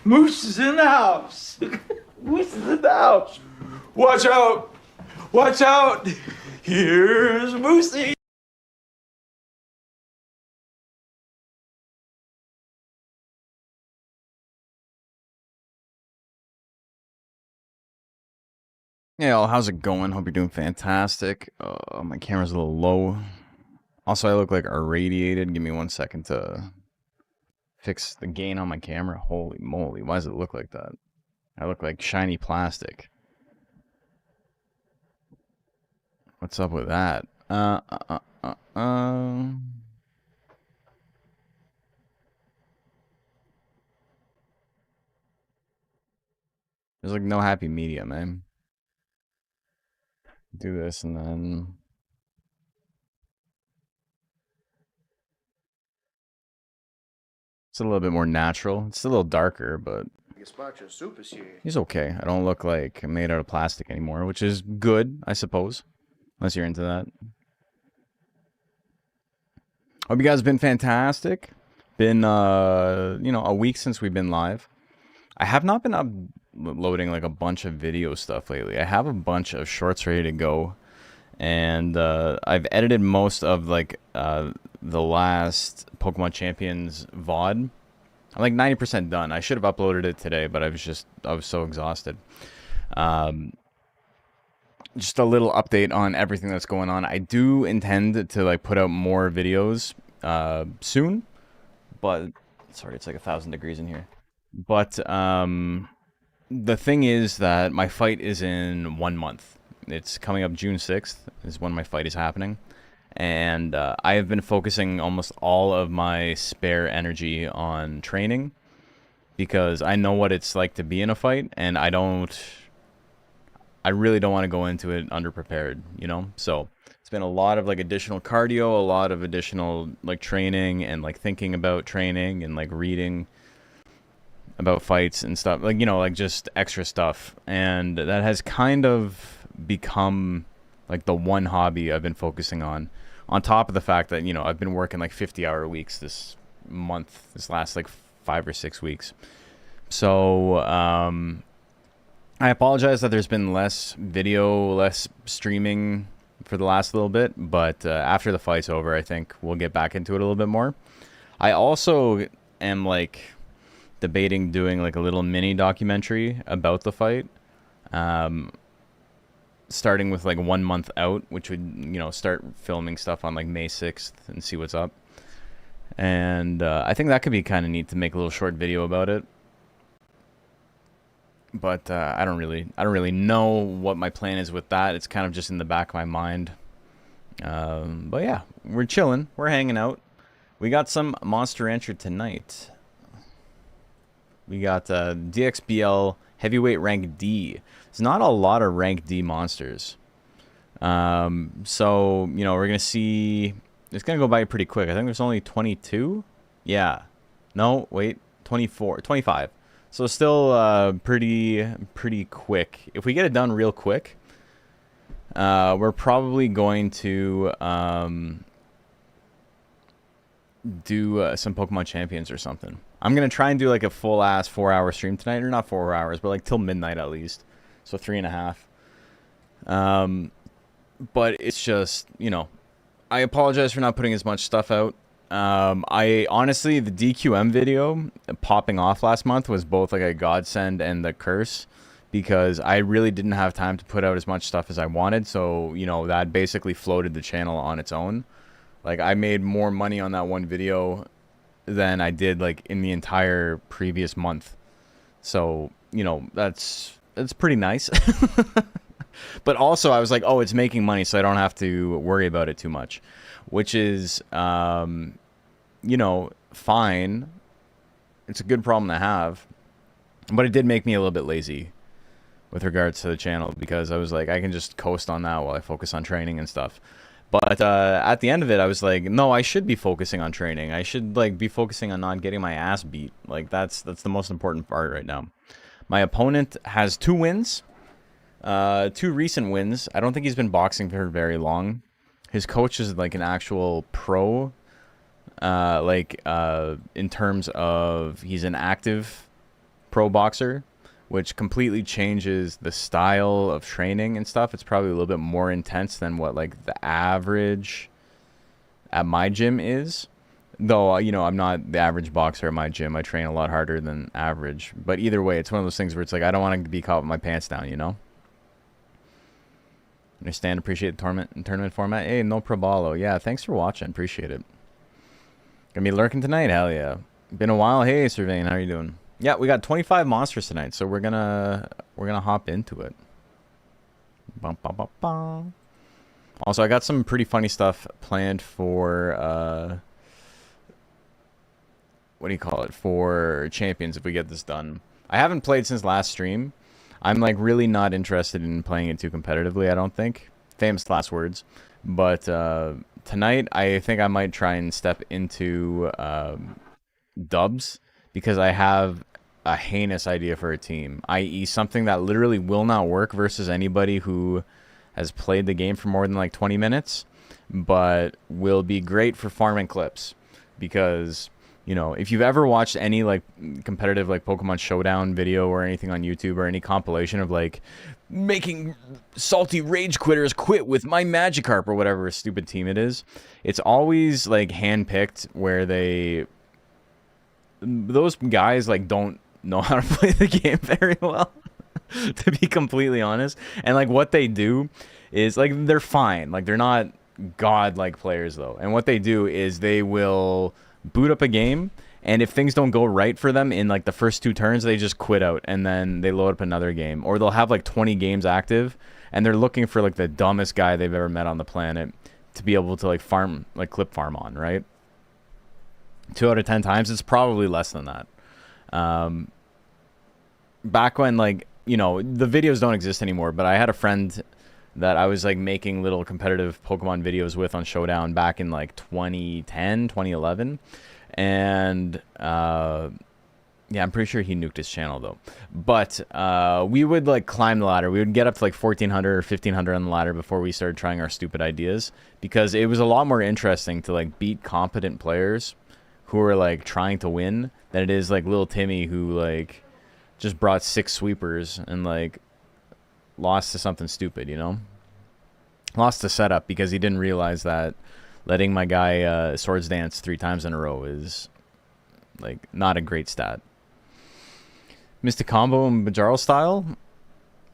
Moose is in the house. Moose is in the house. Watch out. Watch out. Here's Moosey. Yeah, well, how's it going? Hope you're doing fantastic. My camera's a little low. Also, I look like irradiated. Give me 1 second to fix the gain on my camera. Holy moly, why does it look like that? I look like shiny plastic. What's up with that? There's like no happy medium, man. Do this and then... It's a little bit more natural. It's a little darker, but he's okay. I don't look like I'm made out of plastic anymore, which is good, I suppose. Unless you're into that. Hope you guys have been fantastic. Been, you know, a week since we've been live. I have not been uploading like a bunch of video stuff lately. I have a bunch of shorts ready to go. And I've edited most of like the last Pokemon Champions VOD. I'm like 90% done. I should have uploaded it today, but I was so exhausted. Just a little update on everything that's going on. I do intend to like put out more videos soon, but sorry, it's like 1,000 degrees in here. But the thing is that my fight is in 1 month. It's coming up June 6th is when my fight is happening. And I have been focusing almost all of my spare energy on training because I know what it's like to be in a fight, and I really don't want to go into it underprepared, you know? So it's been a lot of like additional cardio, a lot of additional like training and like thinking about training and like reading about fights and stuff, like, you know, like just extra stuff. And that has kind of become like the one hobby I've been focusing on top of the fact that, you know, I've been working like 50-hour weeks this month, this last like 5 or 6 weeks. So I apologize that there's been less video, less streaming for the last little bit, but after the fight's over, I think we'll get back into it a little bit more. I also am like debating doing like a little mini documentary about the fight, starting with like 1 month out, which would, you know, start filming stuff on like May 6th and see what's up. And I think that could be kind of neat to make a little short video about it. But I don't really know what my plan is with that. It's kind of just in the back of my mind. But yeah, we're chilling. We're hanging out. We got some Monster Rancher tonight. We got DXBL Heavyweight Rank D. There's not a lot of Rank D monsters. So, you know, we're going to see... It's going to go by pretty quick. I think there's only 22? Yeah. No, wait. 24. 25. So still pretty quick. If we get it done real quick, we're probably going to do some Pokemon Champions or something. I'm going to try and do like a full-ass 4-hour stream tonight. Or not 4 hours, but like till midnight at least. So 3.5. But it's just, you know, I apologize for not putting as much stuff out. I honestly, the DQM video popping off last month was both like a godsend and the curse, because I really didn't have time to put out as much stuff as I wanted. So, you know, that basically floated the channel on its own. Like, I made more money on that one video than I did like in the entire previous month. So, you know, that's pretty nice. But also I was like, oh, it's making money, so I don't have to worry about it too much, which is, you know, fine. It's a good problem to have, but it did make me a little bit lazy with regards to the channel, because I was like, I can just coast on that while I focus on training and stuff. But at the end of it, I was like, no, I should be focusing on training. I should like be focusing on not getting my ass beat. Like that's the most important part right now. My opponent has 2 wins. 2 recent wins. I don't think he's been boxing for very long. His coach is like an actual pro. In terms of he's an active pro boxer, which completely changes the style of training and stuff. It's probably a little bit more intense than what like the average at my gym is. Though, you know, I'm not the average boxer at my gym. I train a lot harder than average. But either way, it's one of those things where it's like, I don't want to be caught with my pants down, you know? Understand, appreciate the tournament format. Hey, no probalo. Yeah, thanks for watching. Appreciate it. Gonna be lurking tonight? Hell yeah. Been a while. Hey, Surveying, how are you doing? Yeah, we got 25 monsters tonight, so we're gonna hop into it. Bum, bum, bum, bum. Also, I got some pretty funny stuff planned for what do you call it? For Champions if we get this done. I haven't played since last stream. I'm like really not interested in playing it too competitively, I don't think. Famous last words. But tonight I think I might try and step into dubs because I have a heinous idea for a team, i.e. something that literally will not work versus anybody who has played the game for more than like 20 minutes, but will be great for farming clips. Because, you know, if you've ever watched any like competitive like Pokemon Showdown video or anything on YouTube or any compilation of like making salty rage quitters quit with my Magikarp or whatever stupid team it is, it's always like handpicked where those guys like don't know how to play the game very well. To be completely honest. And like what they do is like they're fine, like they're not god-like players though, and what they do is they will boot up a game, and if things don't go right for them in like the first 2 turns, they just quit out and then they load up another game. Or they'll have like 20 games active and they're looking for like the dumbest guy they've ever met on the planet to be able to like farm, like clip farm on, right? 2 out of 10 times, it's probably less than that. Back when, like, you know, the videos don't exist anymore, but I had a friend that I was like making little competitive Pokemon videos with on Showdown back in like 2010, 2011. And yeah, I'm pretty sure he nuked his channel though. But we would like climb the ladder. We would get up to like 1400 or 1500 on the ladder before we started trying our stupid ideas, because it was a lot more interesting to like beat competent players who are like trying to win than it is like little Timmy who like just brought 6 sweepers and like lost to something stupid, you know? Lost the setup because he didn't realize that letting my guy swords dance 3 times in a row is like not a great stat. Mystic Combo and Bajaro style?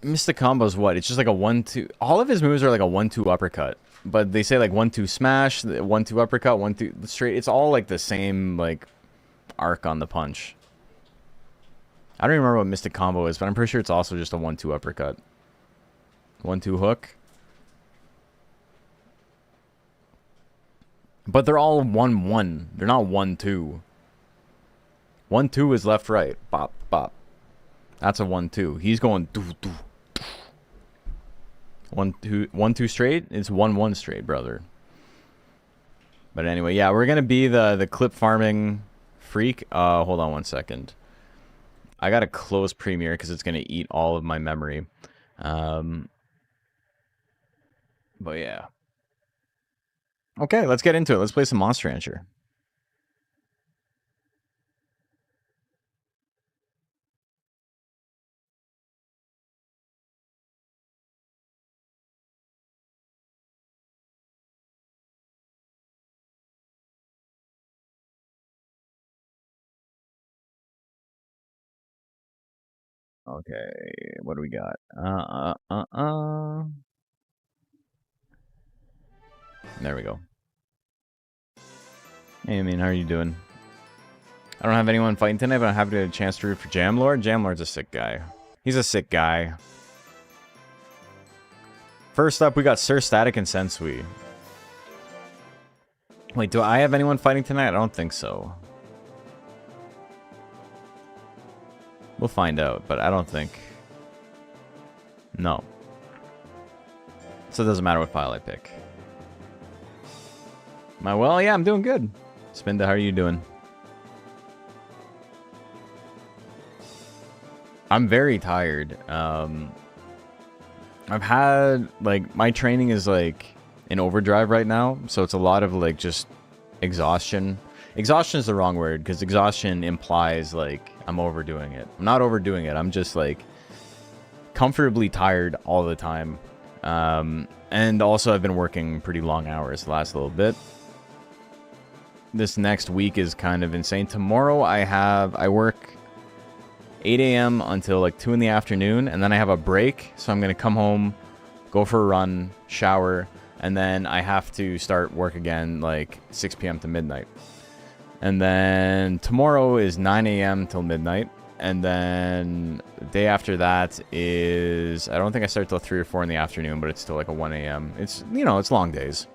Mystic Combo is what? It's just like a 1-2. All of his moves are like a 1-2 uppercut. But they say like 1-2 smash, 1-2 uppercut, 1-2 straight. It's all like the same like arc on the punch. I don't even remember what Mystic Combo is, but I'm pretty sure it's also just a 1-2 uppercut. 1-2 hook. But they're all 1-1. They're not 1-2. 1-2 is left right. Bop, bop. That's a 1-2. He's going doo, doo. 1-2 straight? It's 1-1 straight, brother. But anyway, yeah, we're gonna be the clip farming freak. Hold on one second. I gotta close Premiere because it's gonna eat all of my memory. But yeah. Okay, let's get into it. Let's play some Monster Rancher. Okay, what do we got? There we go. Hey, I mean, how are you doing? I don't have anyone fighting tonight, but I'm happy to get a chance to root for Jamlord. Jamlord's a sick guy. He's a sick guy. First up, we got Sir Static and Sensui. Wait, do I have anyone fighting tonight? I don't think so. We'll find out, but I don't think. No. So it doesn't matter what file I pick. Well, yeah, I'm doing good. Spinda, how are you doing? I'm very tired. I've had, like, my training is, like, in overdrive right now, so it's a lot of, like, just exhaustion. Exhaustion is the wrong word, because exhaustion implies, like, I'm overdoing it. I'm not overdoing it. I'm just like comfortably tired all the time. And also I've been working pretty long hours the last little bit. This next week is kind of insane. Tomorrow I work 8 a.m. until like 2 in the afternoon, and then I have a break. So I'm going to come home, go for a run, shower, and then I have to start work again like 6 p.m. to midnight. And then tomorrow is 9 a.m. till midnight. And then the day after that is, I don't think I start till 3 or 4 in the afternoon, but it's still like a 1 a.m. It's, you know, it's long days.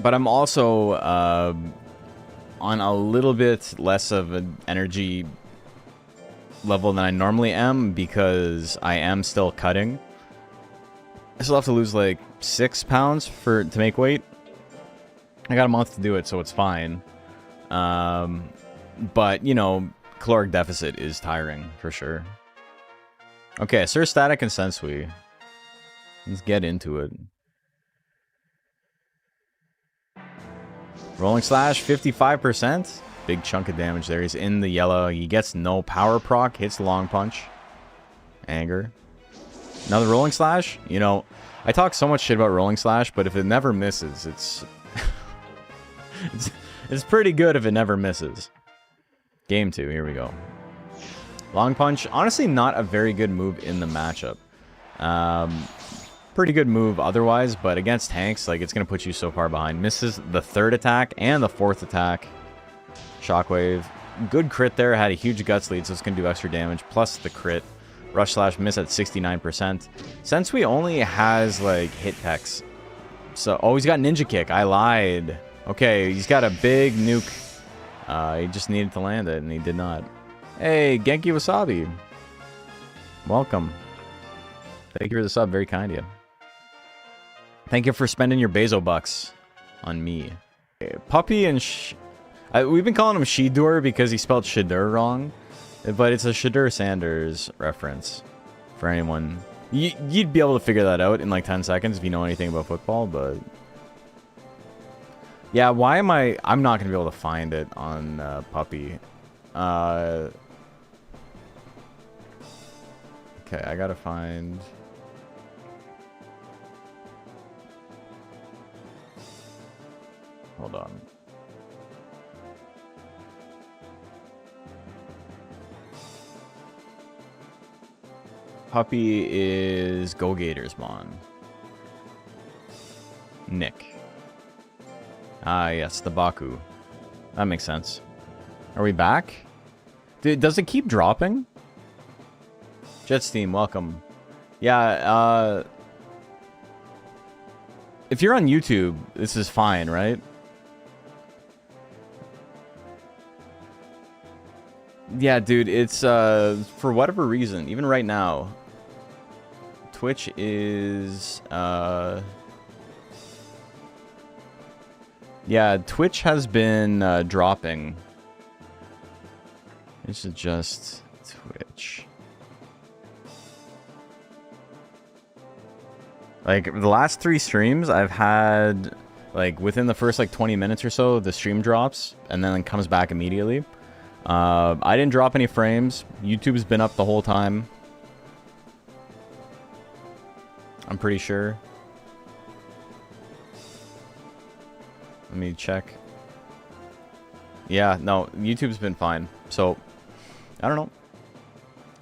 But I'm also on a little bit less of an energy level than I normally am because I am still cutting. I still have to lose like 6 pounds to make weight. I got a month to do it, so it's fine. But, you know, caloric deficit is tiring for sure. Okay, Sir Static and Sensui. Let's get into it. Rolling Slash, 55%. Big chunk of damage there. He's in the yellow. He gets no power proc. Hits the long punch. Anger. Another Rolling Slash. You know, I talk so much shit about Rolling Slash, but if it never misses, it's... it's pretty good if it never misses. Game 2. Here we go. Long punch. Honestly, not a very good move in the matchup. Pretty good move otherwise, but against tanks, like, it's going to put you so far behind. Misses the 3rd attack and the 4th attack. Shockwave. Good crit there. Had a huge guts lead, so it's going to do extra damage. Plus the crit. Rush Slash miss at 69%. Sensui only has, like, hit techs. So, oh, he's got Ninja Kick. I lied. Okay, he's got a big nuke. He just needed to land it, and he did not. Hey, Genki Wasabi. Welcome. Thank you for the sub. Very kind of you. Thank you for spending your Bezo bucks on me. Okay, Puppy and we've been calling him Shidur because he spelled Shidur wrong. But it's a Shadur Sanders reference for anyone. You'd be able to figure that out in like 10 seconds if you know anything about football, but... Yeah, why am I'm not going to be able to find it on Puppy. Okay, I gotta find... Hold on. Puppy is Go Gators Mon. Nick. Ah, yes, the Baku. That makes sense. Are we back? Does it keep dropping? Jetsteam, welcome. Yeah, if you're on YouTube, this is fine, right? Yeah, dude, it's, for whatever reason, even right now, Twitch is, yeah, Twitch has been, dropping. This is just Twitch. Like, the last 3 streams, I've had, like, within the first, like, 20 minutes or so, the stream drops, and then it comes back immediately. I didn't drop any frames. YouTube's been up the whole time. I'm pretty sure. Let me check. Yeah, no, YouTube's been fine. So, I don't know.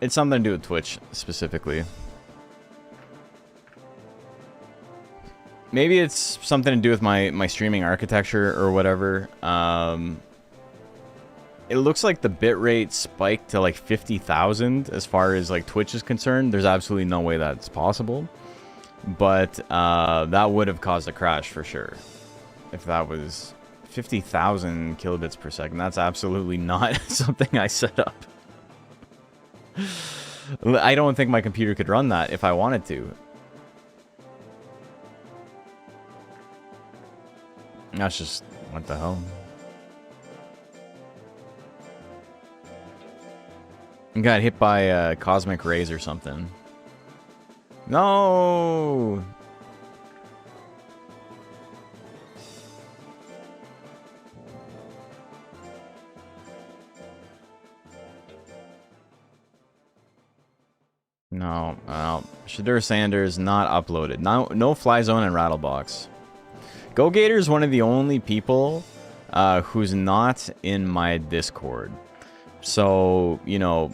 It's something to do with Twitch, specifically. Maybe it's something to do with my streaming architecture or whatever. It looks like the bitrate spiked to like 50,000 as far as like Twitch is concerned. There's absolutely no way that's possible. But that would have caused a crash for sure. If that was 50,000 kilobits per second. That's absolutely not something I set up. I don't think my computer could run that if I wanted to. That's just... what the hell? Got hit by cosmic rays or something. No! No, well, Shadur Sanders not uploaded. No Fly Zone and Rattlebox. Go Gator is one of the only people who's not in my Discord. So, you know,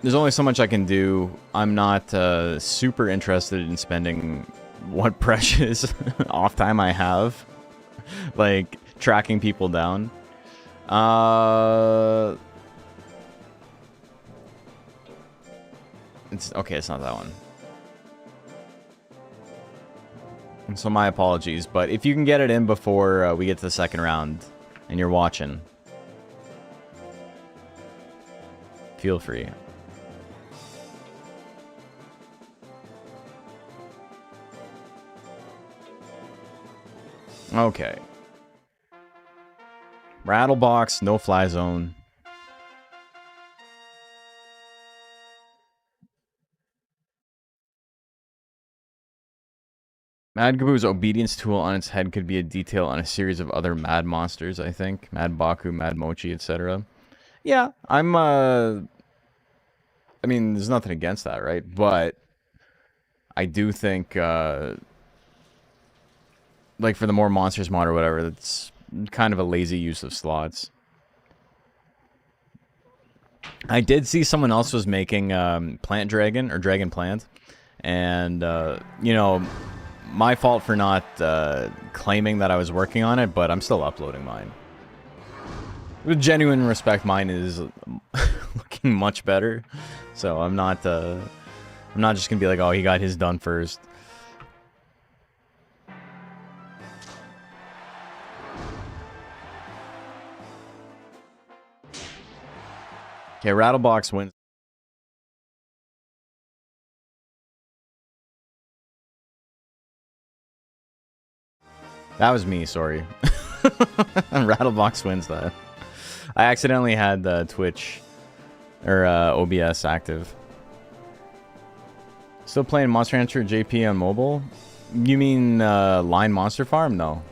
there's only so much I can do. I'm not super interested in spending what precious off time I have, like, tracking people down. It's okay, it's not that one. So my apologies, but if you can get it in before we get to the second round and you're watching, feel free. Okay. Rattlebox, no Fly Zone. Mad Gaboo's obedience tool on its head could be a detail on a series of other mad monsters, I think. Mad Baku, Mad Mochi, etc. Yeah, I mean, there's nothing against that, right? But I do think, like, for the more monsters mod or whatever, that's kind of a lazy use of slots. I did see someone else was making Plant Dragon, or Dragon Plant, and, you know, my fault for not claiming that I was working on it, but I'm still uploading mine. With genuine respect, mine is looking much better, so I'm not just gonna be like, oh, he got his done first. Okay, Rattlebox wins. That was me, sorry. Rattlebox wins that. I accidentally had Twitch or OBS active. Still playing Monster Hunter JP on mobile? You mean Line Monster Farm? No.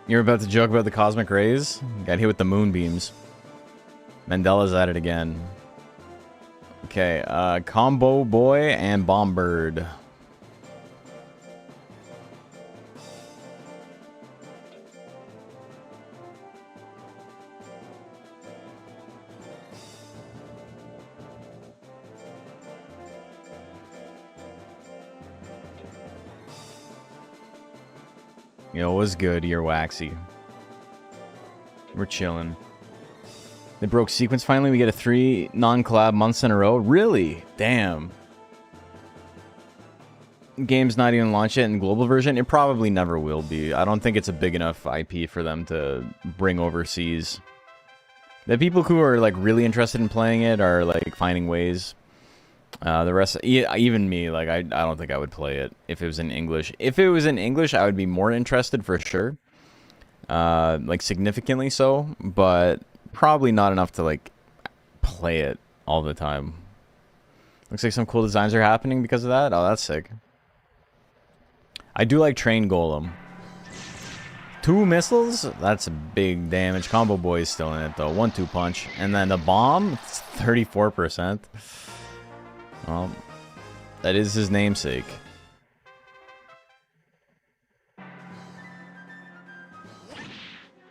You're about to joke about the cosmic rays? Got hit with the moonbeams. Mandela's at it again. Okay, Combo Boy and Bombird. Yo, what's good? You're waxy. We're chilling. They broke sequence finally. We get a 3 non-collab months in a row. Really? Damn. Game's not even launched yet in global version. It probably never will be. I don't think it's a big enough IP for them to bring overseas. The people who are like really interested in playing it are like finding ways. The rest, even me, like I don't think I would play it if it was in English. If it was in English, I would be more interested for sure. Like significantly so, but probably not enough to like play it all the time. Looks like some cool designs are happening because of that. Oh, that's sick. I do like Train Golem. 2 missiles? That's a big damage. Combo Boy is still in it though. 1-2 punch. And then the bomb, it's 34%. Well, that is his namesake.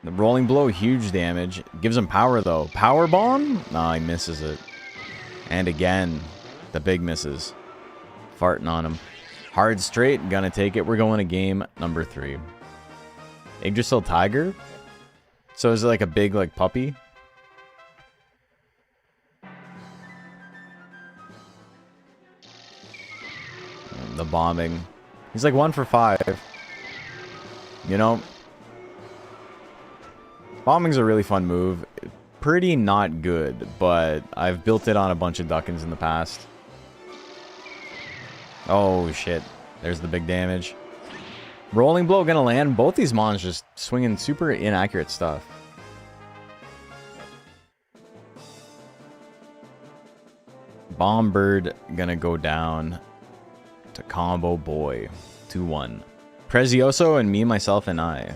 The rolling blow, huge damage. Gives him power though. Power bomb? No, he misses it. And again, the big misses. Farting on him. Hard straight, gonna take it. We're going to game number 3. Yggdrasil Tiger? So is it like a big like puppy? The bombing. He's like 1 for 5. You know, bombing's a really fun move. Pretty not good, but I've built it on a bunch of Duckins in the past. Oh shit. There's the big damage. Rolling blow gonna land. Both these mons just swinging super inaccurate stuff. Bombird gonna go down to Combo Boy. 2-1. Prezioso and me, myself, and I.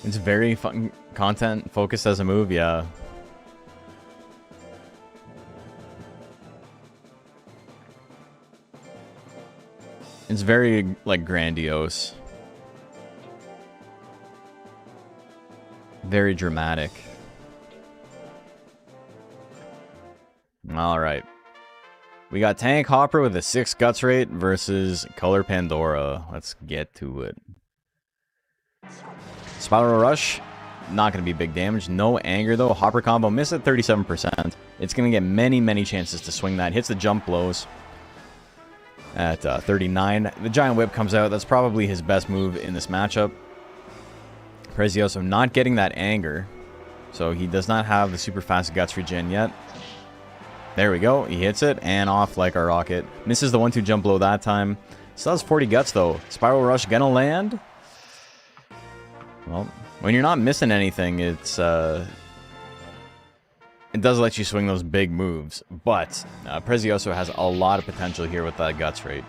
It's very fun content focused as a move, yeah. It's very, like, grandiose. Very dramatic. Alright. We got Tank Hopper with a 6 guts rate versus Color Pandora. Let's get to it. Spiral Rush, not going to be big damage. No anger, though. Hopper combo, miss at 37%. It's going to get many, many chances to swing that. Hits the jump blows at 39. The Giant Whip comes out. That's probably his best move in this matchup. Prezioso not getting that anger, so he does not have the super fast guts regen yet. There we go. He hits it and off like a rocket. Misses the 1-2 jump blow that time. Still has 40 guts, though. Spiral Rush gonna land. Well, when you're not missing anything, it does let you swing those big moves. But Prezioso has a lot of potential here with that guts rate.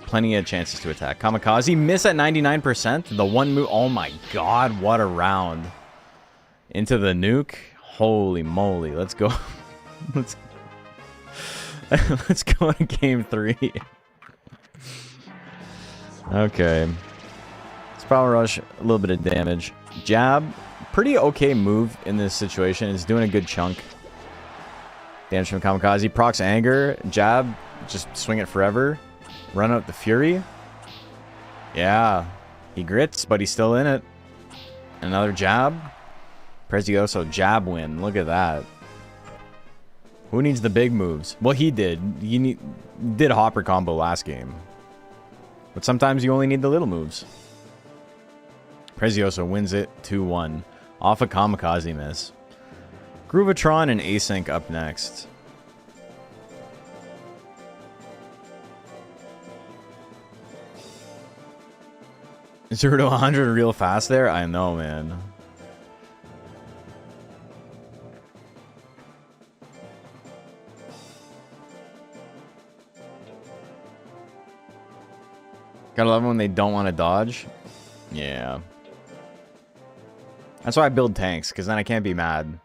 Plenty of chances to attack. Kamikaze, miss at 99%. The one move. Oh my god, what a round. Into the nuke. Holy moly. Let's go. Let's go to game 3. Okay. Spiral Rush, a little bit of damage. Jab, pretty okay move in this situation. It's doing a good chunk. Damage from Kamikaze. Procs Anger. Jab, just swing it forever. Run out the Fury. Yeah. He grits, but he's still in it. Another jab. Prezioso jab win. Look at that. Who needs the big moves? Well, he did. He did Hopper combo last game. But sometimes you only need the little moves. Prezioso wins it 2-1. Off a Kamikaze miss. Groovatron and Async up next. Zero to 100 real fast there? I know, man. Gotta love when they don't want to dodge. Yeah. That's why I build tanks, because then I can't be mad.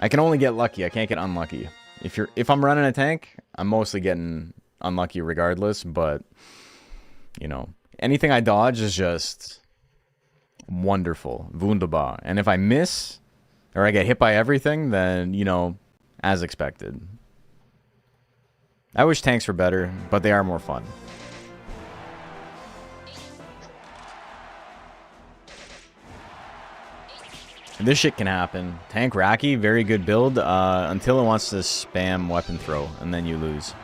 I can only get lucky. I can't get unlucky. If I'm running a tank, I'm mostly getting unlucky regardless, but you know, anything I dodge is just wonderful. Wunderbar. And if I miss or I get hit by everything, then, you know, as expected. I wish tanks were better, but they are more fun. This shit can happen. Tank Raki, very good build, until it wants to spam weapon throw, and then you lose.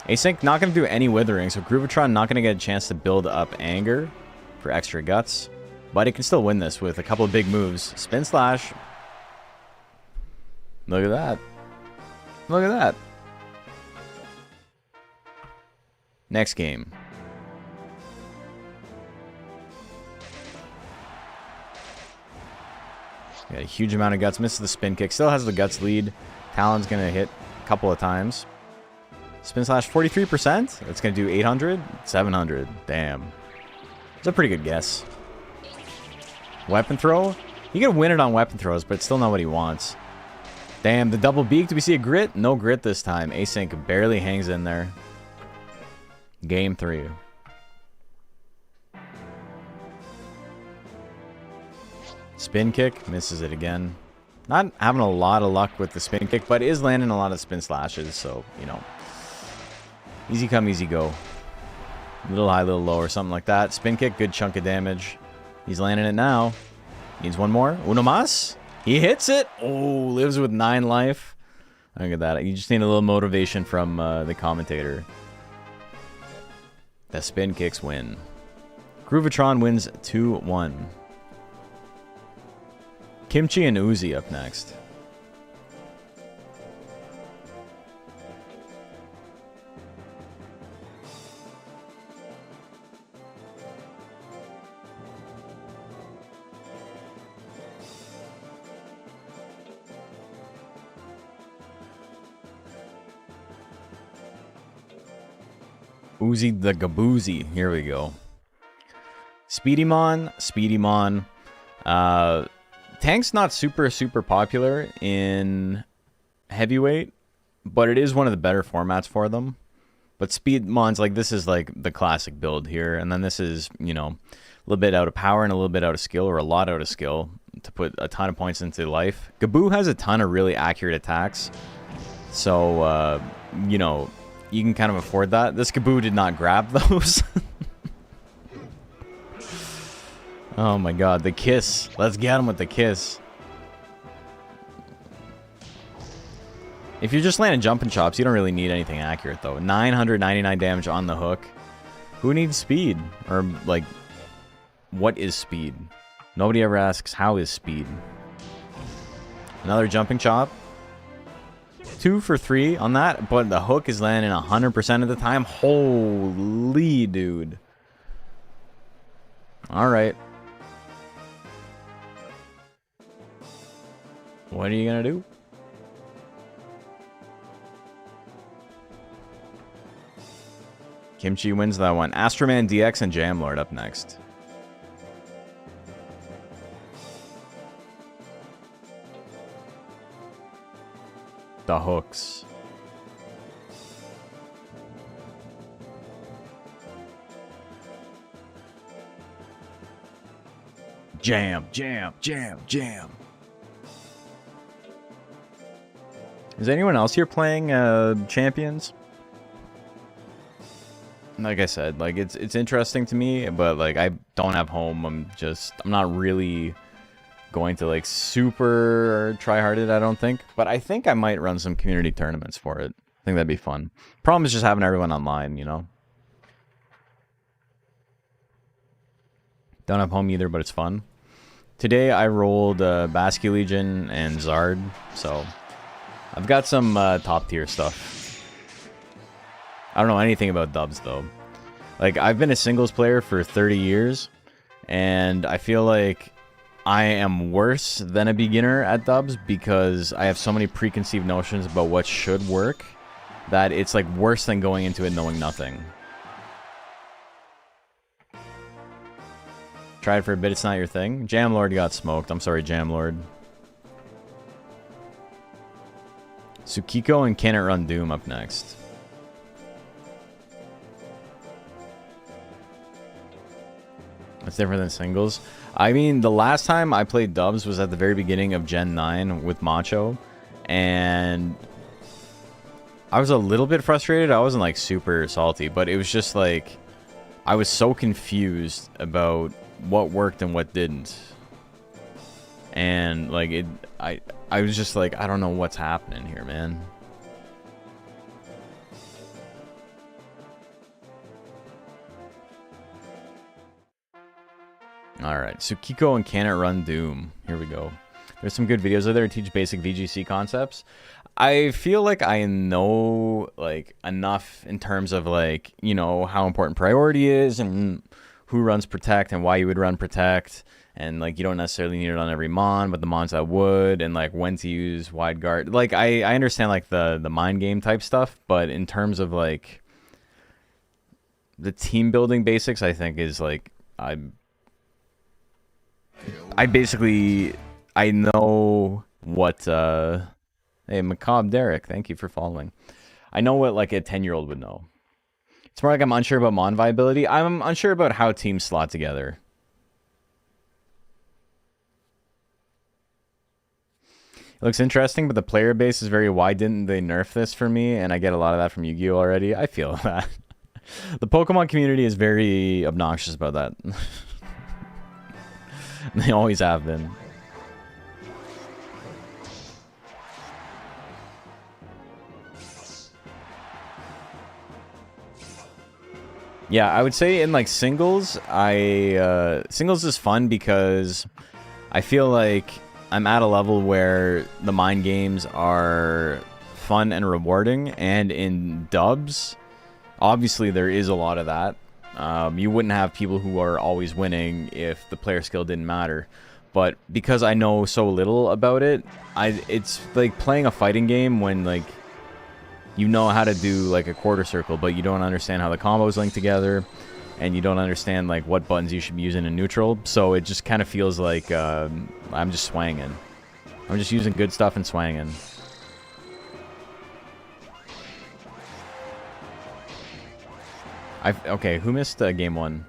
Async not going to do any withering, so Groovatron not going to get a chance to build up anger for extra guts. But it can still win this with a couple of big moves. Spin Slash. Look at that. Look at that. Next game. Got a huge amount of guts. Misses the spin kick. Still has the guts lead. Talon's going to hit a couple of times. Spin Slash 43%. It's going to do 800. 700. Damn. It's a pretty good guess. Weapon throw. You can win it on weapon throws, but it's still not what he wants. Damn, the double beak. Do we see a grit? No grit this time. Async barely hangs in there. Game 3. Spin kick. Misses it again. Not having a lot of luck with the spin kick, but is landing a lot of spin slashes, so, you know. Easy come, easy go. Little high, little low, or something like that. Spin kick, good chunk of damage. He's landing it now. Needs one more. Uno mas. He hits it. Oh, lives with 9 life. Look at that. You just need a little motivation from the commentator. The spin kicks win. Groovatron wins 2-1. Kimchi and Uzi up next. Uzi the Gaboozy. Here we go. Speedymon. Speedymon. Tank's not super popular in heavyweight, but it is one of the better formats for them. But Speedmon's like, this is like the classic build here, and then this is, you know, a little bit out of power and a little bit out of skill, or a lot out of skill to put a ton of points into life. Gaboo has a ton of really accurate attacks, so you know, you can kind of afford that. This Gaboo did not grab those. Oh my god, the kiss. Let's get him with the kiss. If you're just landing jumping chops, you don't really need anything accurate, though. 999 damage on the hook. Who needs speed? Or, like, what is speed? Nobody ever asks, how is speed? Another jumping chop. 2 for 3 on that, but the hook is landing 100% of the time. Holy dude. Alright. What are you gonna do? Kimchi wins that one. Astroman, DX, and Jamlord up next. The hooks. Jam, jam, jam, jam. Is anyone else here playing Champions? Like I said, like it's interesting to me, but like I don't have home. I'm not really going to like super try harded, I don't think. But I think I might run some community tournaments for it. I think that'd be fun. Problem is just having everyone online, you know. Don't have home either, but it's fun. Today I rolled Basque Legion and Zard, so I've got some top tier stuff. I don't know anything about dubs, though. Like, I've been a singles player for 30 years, and I feel like I am worse than a beginner at dubs because I have so many preconceived notions about what should work that it's, like, worse than going into it knowing nothing. Tried for a bit, it's not your thing. Jamlord got smoked. I'm sorry, Jamlord. Tsukiko and Can It Run Doom up next. That's different than singles. I mean, the last time I played dubs was at the very beginning of Gen 9 with Macho, and I was a little bit frustrated. I wasn't like super salty, but it was just like I was so confused about what worked and what didn't. And like I was just like, I don't know what's happening here, man. Alright, Tsukiko and Can It Run Doom. Here we go. There's some good videos out there to teach basic VGC concepts. I feel like I know like enough in terms of like, you know, how important priority is and who runs Protect and why you would run Protect. And like you don't necessarily need it on every Mon, but the Mons that would, and like when to use wide guard. Like I understand like the mind game type stuff, but in terms of like the team building basics, I think is like I basically, I know what, hey, Macabre Derek, thank you for following. I know what, like, a 10-year-old would know. It's more like I'm unsure about Mon viability. I'm unsure about how teams slot together. It looks interesting, but the player base is very, why didn't they nerf this for me? And I get a lot of that from Yu-Gi-Oh! Already. I feel that. The Pokemon community is very obnoxious about that. They always have been. Yeah, I would say in like singles, singles is fun because I feel like I'm at a level where the mind games are fun and rewarding, and in dubs, obviously there is a lot of that. You wouldn't have people who are always winning if the player skill didn't matter. But because I know so little about it, it's like playing a fighting game when like you know how to do like a quarter circle, but you don't understand how the combos link together, and you don't understand like what buttons you should be using in neutral. So it just kind of feels like I'm just swanging. I'm just using good stuff and swanging. Okay, who missed game 1?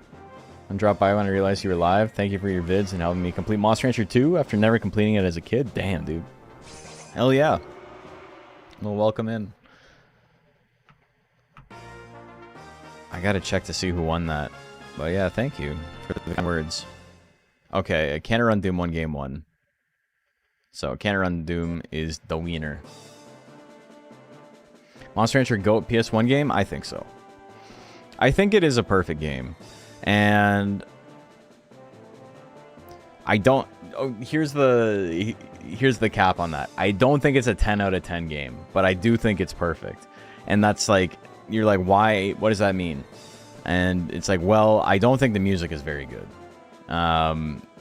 I dropped by when I realized you were live. Thank you for your vids and helping me complete Monster Rancher 2 after never completing it as a kid. Damn, dude. Hell yeah. Well, welcome in. I gotta check to see who won that. But yeah, thank you for the kind words. Okay, Can't Run Doom won game 1. So, Can't Run Doom is the wiener. Monster Rancher GOAT PS1 game? I think so. I think it is a perfect game. And I don't... Oh, here's the cap on that. I don't think it's a 10 out of 10 game, but I do think it's perfect. And that's like... You're like, why? What does that mean? And it's like, well, I don't think the music is very good.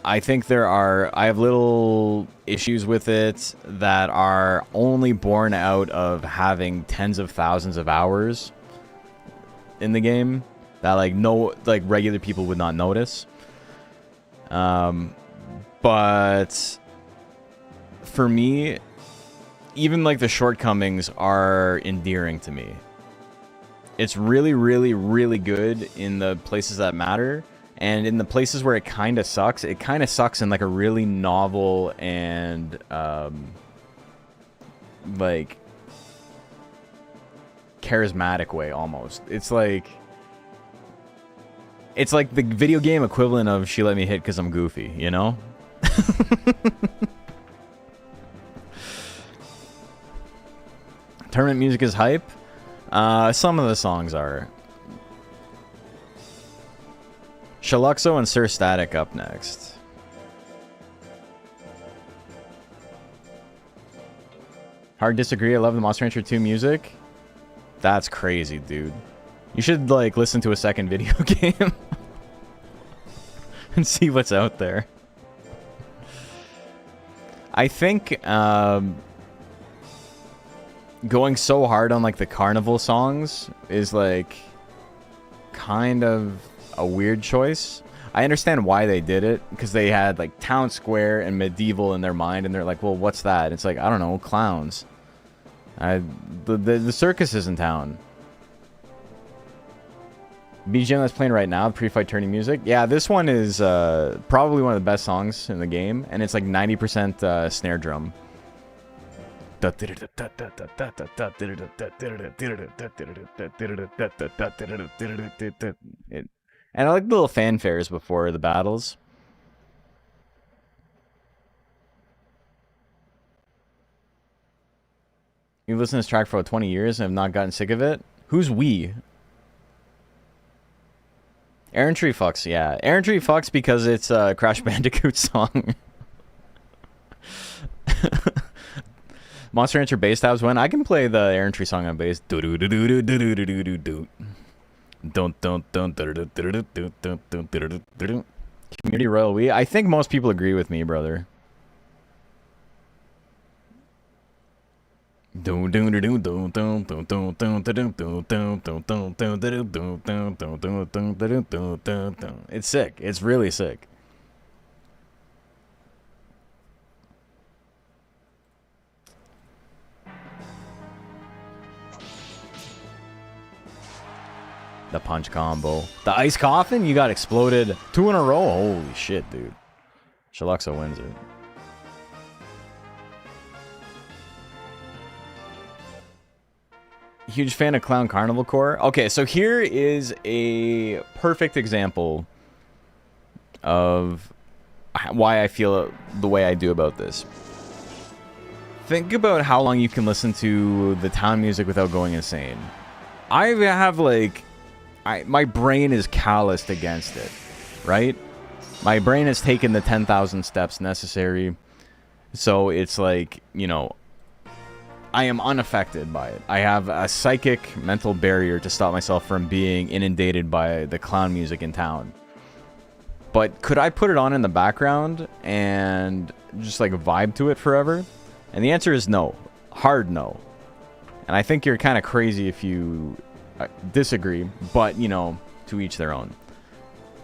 I think I have little issues with it that are only born out of having tens of thousands of hours in the game that like regular people would not notice. But for me, even like the shortcomings are endearing to me. It's really, really, really good in the places that matter. And in the places where it kind of sucks in like a really novel and like charismatic way almost. It's like the video game equivalent of She Let Me Hit Because I'm Goofy, you know? Tournament music is hype. Some of the songs are. Shaluxo and Sir Static up next. Hard disagree. I love the Monster Rancher 2 music. That's crazy, dude. You should like listen to a second video game and see what's out there. I think going so hard on like the carnival songs is like kind of a weird choice. I understand why they did it, because they had like town square and medieval in their mind, and they're like, well, what's that? It's like, I don't know, clowns. The circus is in town. BGM that's playing right now, pre-fight turning music. Yeah, this one is probably one of the best songs in the game, and it's like 90% snare drum. And I like the little fanfares before the battles. You've listened to this track for about 20 years and have not gotten sick of it? Who's we? Aaron Tree fucks, yeah. Aaron Tree fucks because it's a Crash Bandicoot song. Monster Rancher bass tabs when I can play the Aaron Tree song on bass. Community Royal We. I think most people agree with me, brother. It's sick. It's really sick. The punch combo. The ice coffin? You got exploded 2 in a row? Holy shit, dude. Shaluxo wins it. Huge fan of Clown Carnival Corps. Okay, so here is a perfect example of why I feel the way I do about this. Think about how long you can listen to the town music without going insane. I have like... my brain is calloused against it, right? My brain has taken the 10,000 steps necessary. So it's like, you know, I am unaffected by it. I have a psychic mental barrier to stop myself from being inundated by the clown music in town. But could I put it on in the background and just like vibe to it forever? And the answer is no. Hard no. And I think you're kind of crazy if you disagree, but, you know, to each their own.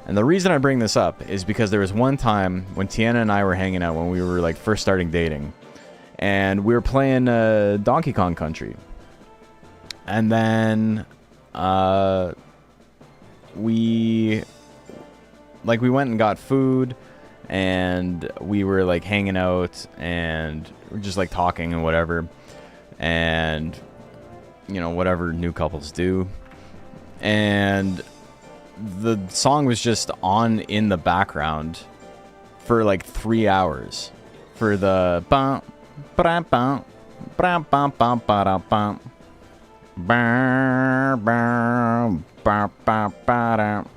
And the reason I bring this up is because there was one time when Tiana and I were hanging out when we were, like, first starting dating. And we were playing Donkey Kong Country. And then we went and got food. And we were, like, hanging out. And we're just, like, talking and whatever. And, you know, whatever new couples do. And the song was just on in the background for like 3 hours for the bum bum bum bum bum bum bum bum bum bum bum.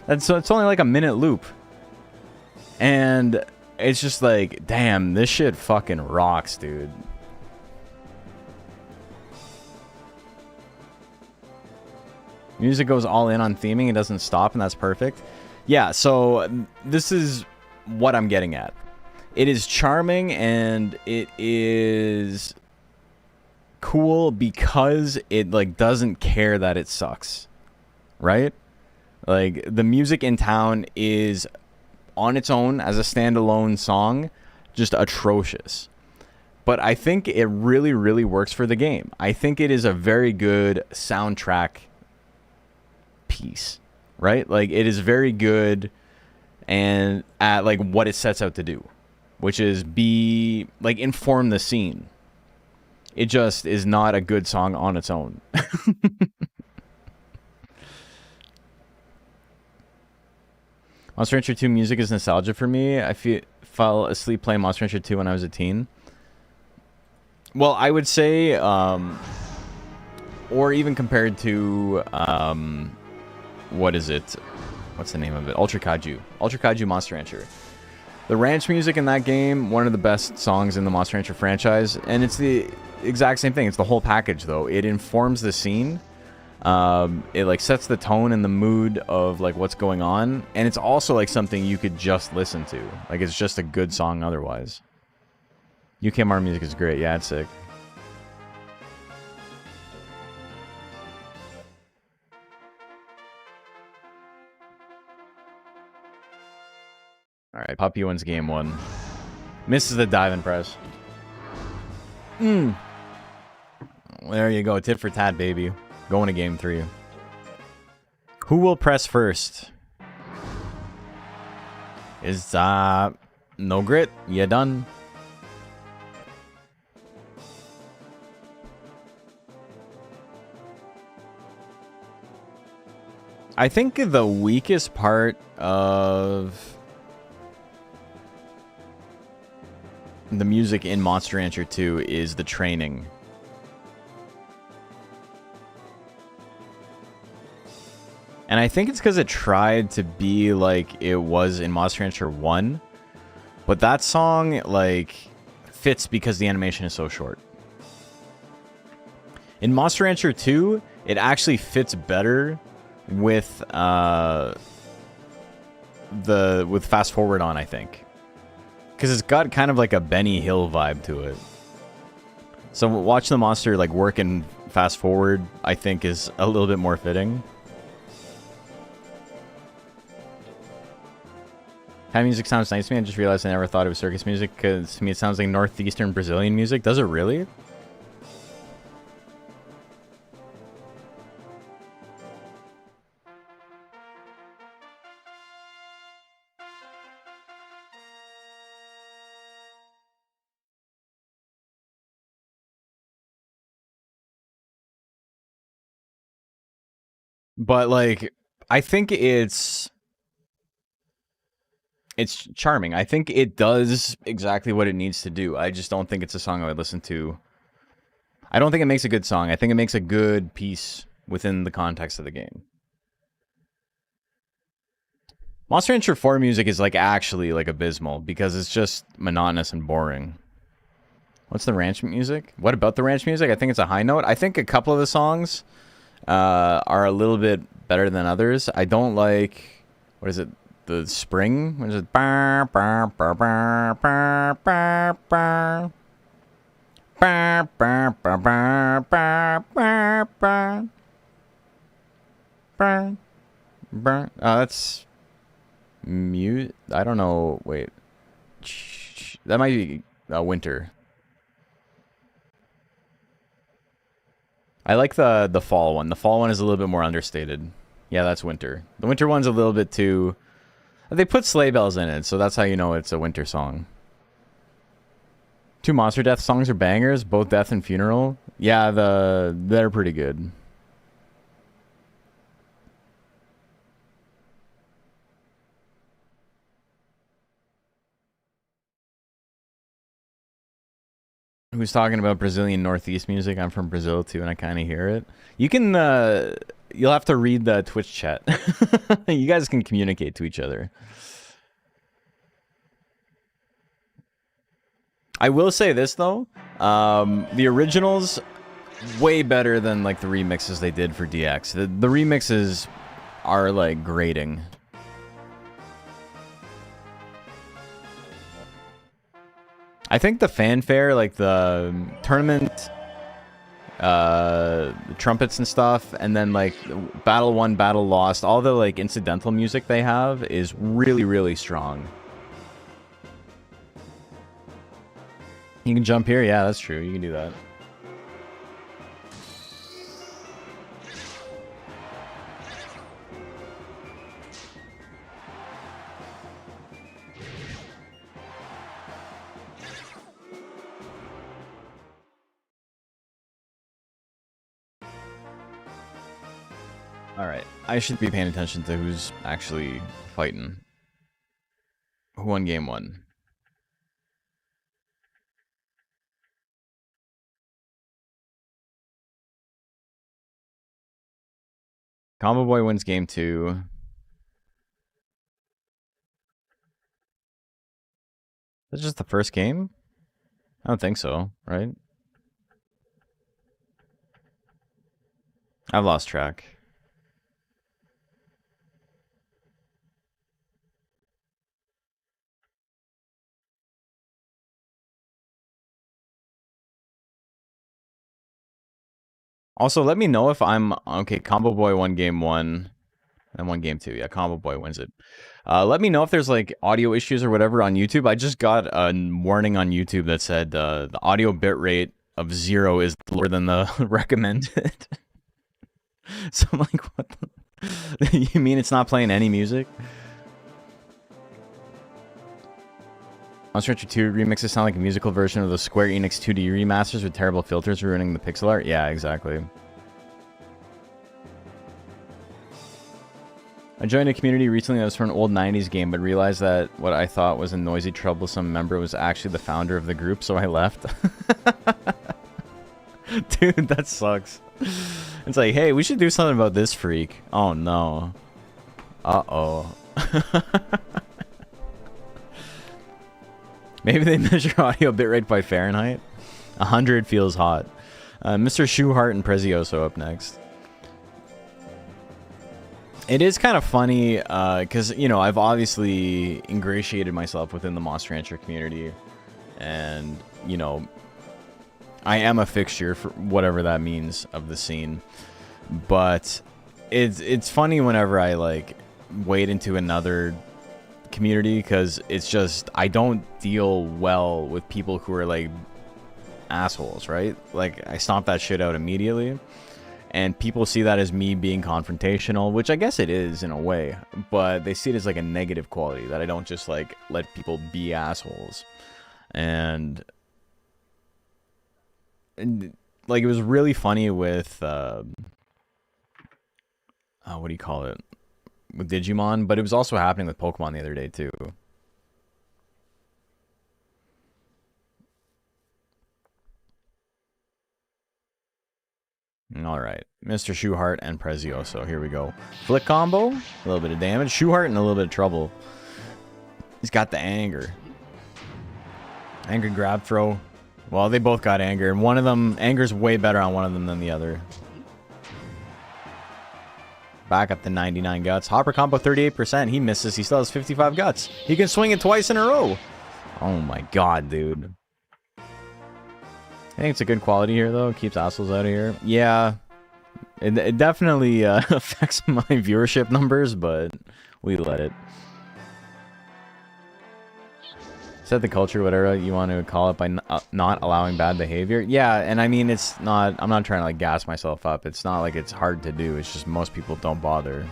And so it's only like a minute loop, and it's just like, damn, this shit fucking rocks, dude. Music goes all in on theming, it doesn't stop, and that's perfect. Yeah, so this is what I'm getting at. It is charming, and it is cool because it, like, doesn't care that it sucks, right? Like, the music in town is, on its own, as a standalone song, just atrocious. But I think it really, really works for the game. I think it is a very good soundtrack piece, right? Like, it is very good and at, like, what it sets out to do, which is be, like, inform the scene. It just is not a good song on its own. Monster Rancher 2 music is nostalgia for me. I fell asleep playing Monster Rancher 2 when I was a teen. Well, I would say, or even compared to, what is it? What's the name of it? Ultra Kaiju Monster Rancher. The ranch music in that game, one of the best songs in the Monster Rancher franchise, and it's the exact same thing. It's the whole package, though. It informs the scene. It, like, sets the tone and the mood of, like, what's going on, and it's also, like, something you could just listen to. Like, it's just a good song otherwise. UKMR music is great. Yeah, it's sick. Alright, Puppy wins game 1. Misses the dive and press. There you go. Tit for tat, baby. Going to game 3. Who will press first? Is, no grit. You done. I think the weakest part of the music in Monster Rancher 2 is the training. And I think it's because it tried to be like it was in Monster Rancher 1. But that song, like, fits because the animation is so short. In Monster Rancher 2, it actually fits better with with fast forward on, I think. Because it's got kind of like a Benny Hill vibe to it. So watching the monster, like, work in fast forward, I think, is a little bit more fitting. That music sounds nice to me. I just realized I never thought it was circus music, because to me it sounds like northeastern Brazilian music. Does it really? But, like, I think it's charming. I think it does exactly what it needs to do. I just don't think it's a song I would listen to. I don't think it makes a good song. I think it makes a good piece within the context of the game. Monster Rancher 4 music is, like, actually, like, abysmal because it's just monotonous and boring. What's the ranch music? What about the ranch music? I think it's a high note. I think a couple of the songs are a little bit better than others. I don't like, what is it? the spring, which is bah, bah, bah, bah, bah, bah, bah. Bah, bah, bah, bah, bah, bah, bah. Bah, bah. That's mute. I don't know. Wait, that might be winter. I like the fall one. The fall one is a little bit more understated. Yeah, that's winter. The winter one's a little bit too... They put sleigh bells in it, so that's how you know it's a winter song. 2 Monster Death songs are bangers, both Death and Funeral. Yeah, they're pretty good. Who's talking about Brazilian Northeast music? I'm from Brazil too, and I kind of hear it. You can, you'll have to read the Twitch chat. You guys can communicate to each other. I will say this though, the originals way better than like the remixes they did for DX. The remixes are like grating. I think the fanfare, like the tournament, the trumpets and stuff, and then like Battle Won, Battle Lost, all the like incidental music they have is really, really strong. You can jump here? Yeah, that's true. You can do that. Alright, I should be paying attention to who's actually fighting. Who won game 1? Combo Boy wins game 2. That's just the first game? I don't think so, right? I've lost track. Also, let me know if I'm... Okay, Combo Boy won game 1. And won game 2. Yeah, Combo Boy wins it. Let me know if there's, like, audio issues or whatever on YouTube. I just got a warning on YouTube that said the audio bitrate of 0 is lower than the recommended. So I'm like, what the... You mean it's not playing any music? Monster Hunter 2 remixes sound like a musical version of the Square Enix 2D remasters with terrible filters ruining the pixel art. Yeah, exactly. I joined a community recently that was for an old 90s game, but realized that what I thought was a noisy, troublesome member was actually the founder of the group, so I left. Dude, that sucks. It's like, hey, we should do something about this freak. Oh, no. Uh-oh. Maybe they measure audio bitrate by Fahrenheit. 100 feels hot. Mr. Shoehart and Prezioso up next. It is kind of funny, because, you know, I've obviously ingratiated myself within the Monster Rancher community. And, you know, I am a fixture, for whatever that means, of the scene. But it's funny whenever I, like, wade into another community, because it's just, I don't deal well with people who are, like, assholes, right? Like, I stomp that shit out immediately. And people see that as me being confrontational, which I guess it is in a way, but they see it as like a negative quality, that I don't just like let people be assholes. And like, it was really funny with what do you call it, with Digimon, but it was also happening with Pokemon the other day too. Alright, Mr. Shoehart and Prezioso. Here we go. Flick combo, a little bit of damage. Shoehart in a little bit of trouble. He's got the anger. Anger grab throw. Well, they both got anger, and one of them, anger's way better on one of them than the other. Back up to 99 guts. Hopper combo 38%. He misses. He still has 55 guts. He can swing it twice in a row. Oh my god, dude. I think it's a good quality here, though. Keeps assholes out of here. Yeah. It definitely affects my viewership numbers, but we let it. Set the culture, whatever you want to call it, by not allowing bad behavior. Yeah, and I mean, it's not... I'm not trying to, like, gas myself up. It's not like it's hard to do. It's just most people don't bother.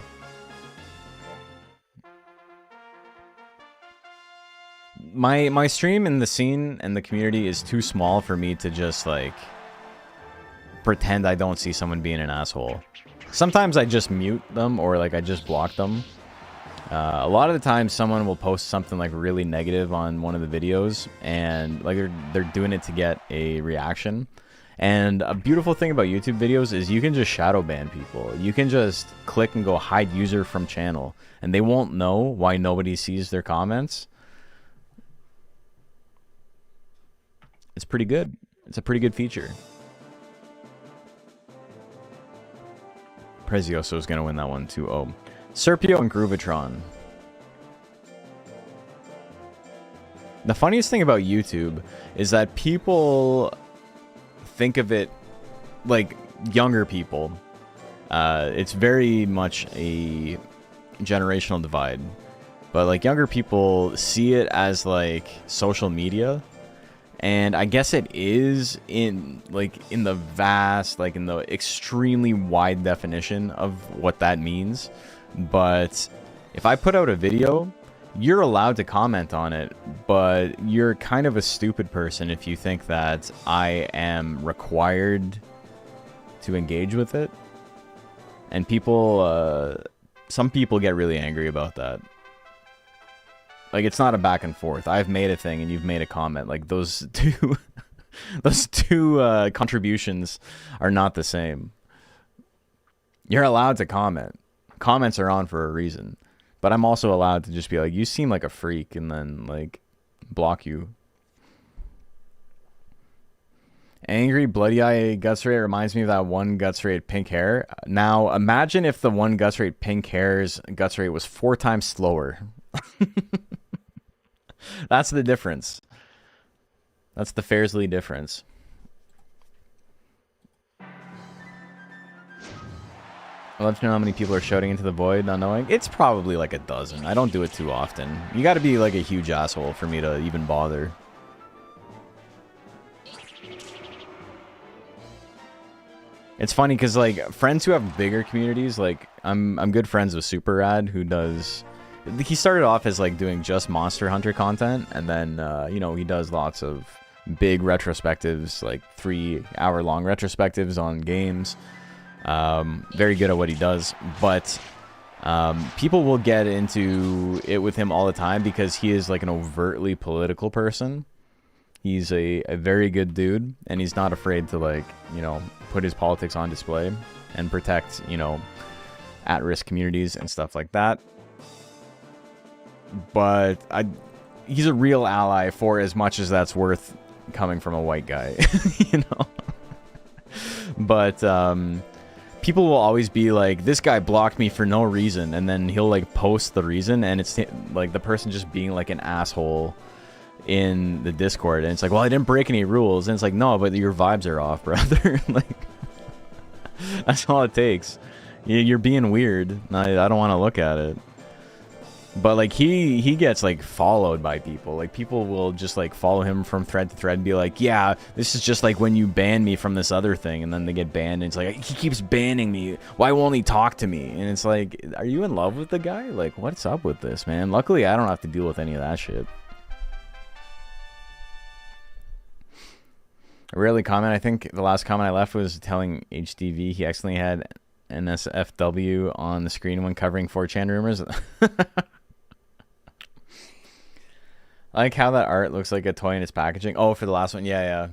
My stream and the scene and the community is too small for me to just, like, pretend I don't see someone being an asshole. Sometimes I just mute them, or, like, I just block them. A lot of the time, someone will post something like really negative on one of the videos, and like they're doing it to get a reaction. And a beautiful thing about YouTube videos is you can just shadow ban people. You can just click and go hide user from channel, and they won't know why nobody sees their comments. It's pretty good. It's a pretty good feature. Prezioso is going to win that one 2-0. Serpio and Groovatron. The funniest thing about YouTube is that people think of it like younger people. It's very much a generational divide. But like younger people see it as like social media. And I guess it is in the vast, like in the extremely wide definition of what that means. But if I put out a video, you're allowed to comment on it, but you're kind of a stupid person if you think that I am required to engage with it. And people, some people get really angry about that. Like, it's not a back and forth. I've made a thing and you've made a comment. Like, those two, contributions are not the same. You're allowed to comment. Comments are on for a reason, but I'm also allowed to just be like, you seem like a freak, and then like block you. Angry Bloody Eye Guts Rate reminds me of that one Guts Rate pink hair. Now imagine if the one Guts Rate pink hair's Guts Rate was 4 times slower. That's the difference. That's the Fairsley difference. I'd love to know how many people are shouting into the void, not knowing. It's probably like a dozen. I don't do it too often. You gotta be like a huge asshole for me to even bother. It's funny because like friends who have bigger communities, like I'm good friends with Super Rad, who does... He started off as like doing just Monster Hunter content, and then you know, he does lots of big retrospectives, like 3-hour-long retrospectives on games. Very good at what he does, but people will get into it with him all the time because he is like an overtly political person. He's a very good dude, and he's not afraid to, like, you know, put his politics on display and protect, you know, at-risk communities and stuff like that. But he's a real ally for as much as that's worth coming from a white guy, you know. But people will always be like, this guy blocked me for no reason, and then he'll like post the reason, and it's like the person just being like an asshole in the Discord, and it's like, well, I didn't break any rules, and it's like, no, but your vibes are off, brother. Like, that's all it takes. You're being weird. I don't want to look at it. But like he gets like followed by people. Like people will just like follow him from thread to thread and be like, yeah, this is just like when you ban me from this other thing, and then they get banned, and it's like, he keeps banning me. Why won't he talk to me? And it's like, are you in love with the guy? Like, what's up with this, man? Luckily, I don't have to deal with any of that shit. I rarely comment. I think the last comment I left was telling HDV he accidentally had NSFW on the screen when covering 4chan rumors. I like how that art looks like a toy in its packaging. Oh, for the last one. Yeah.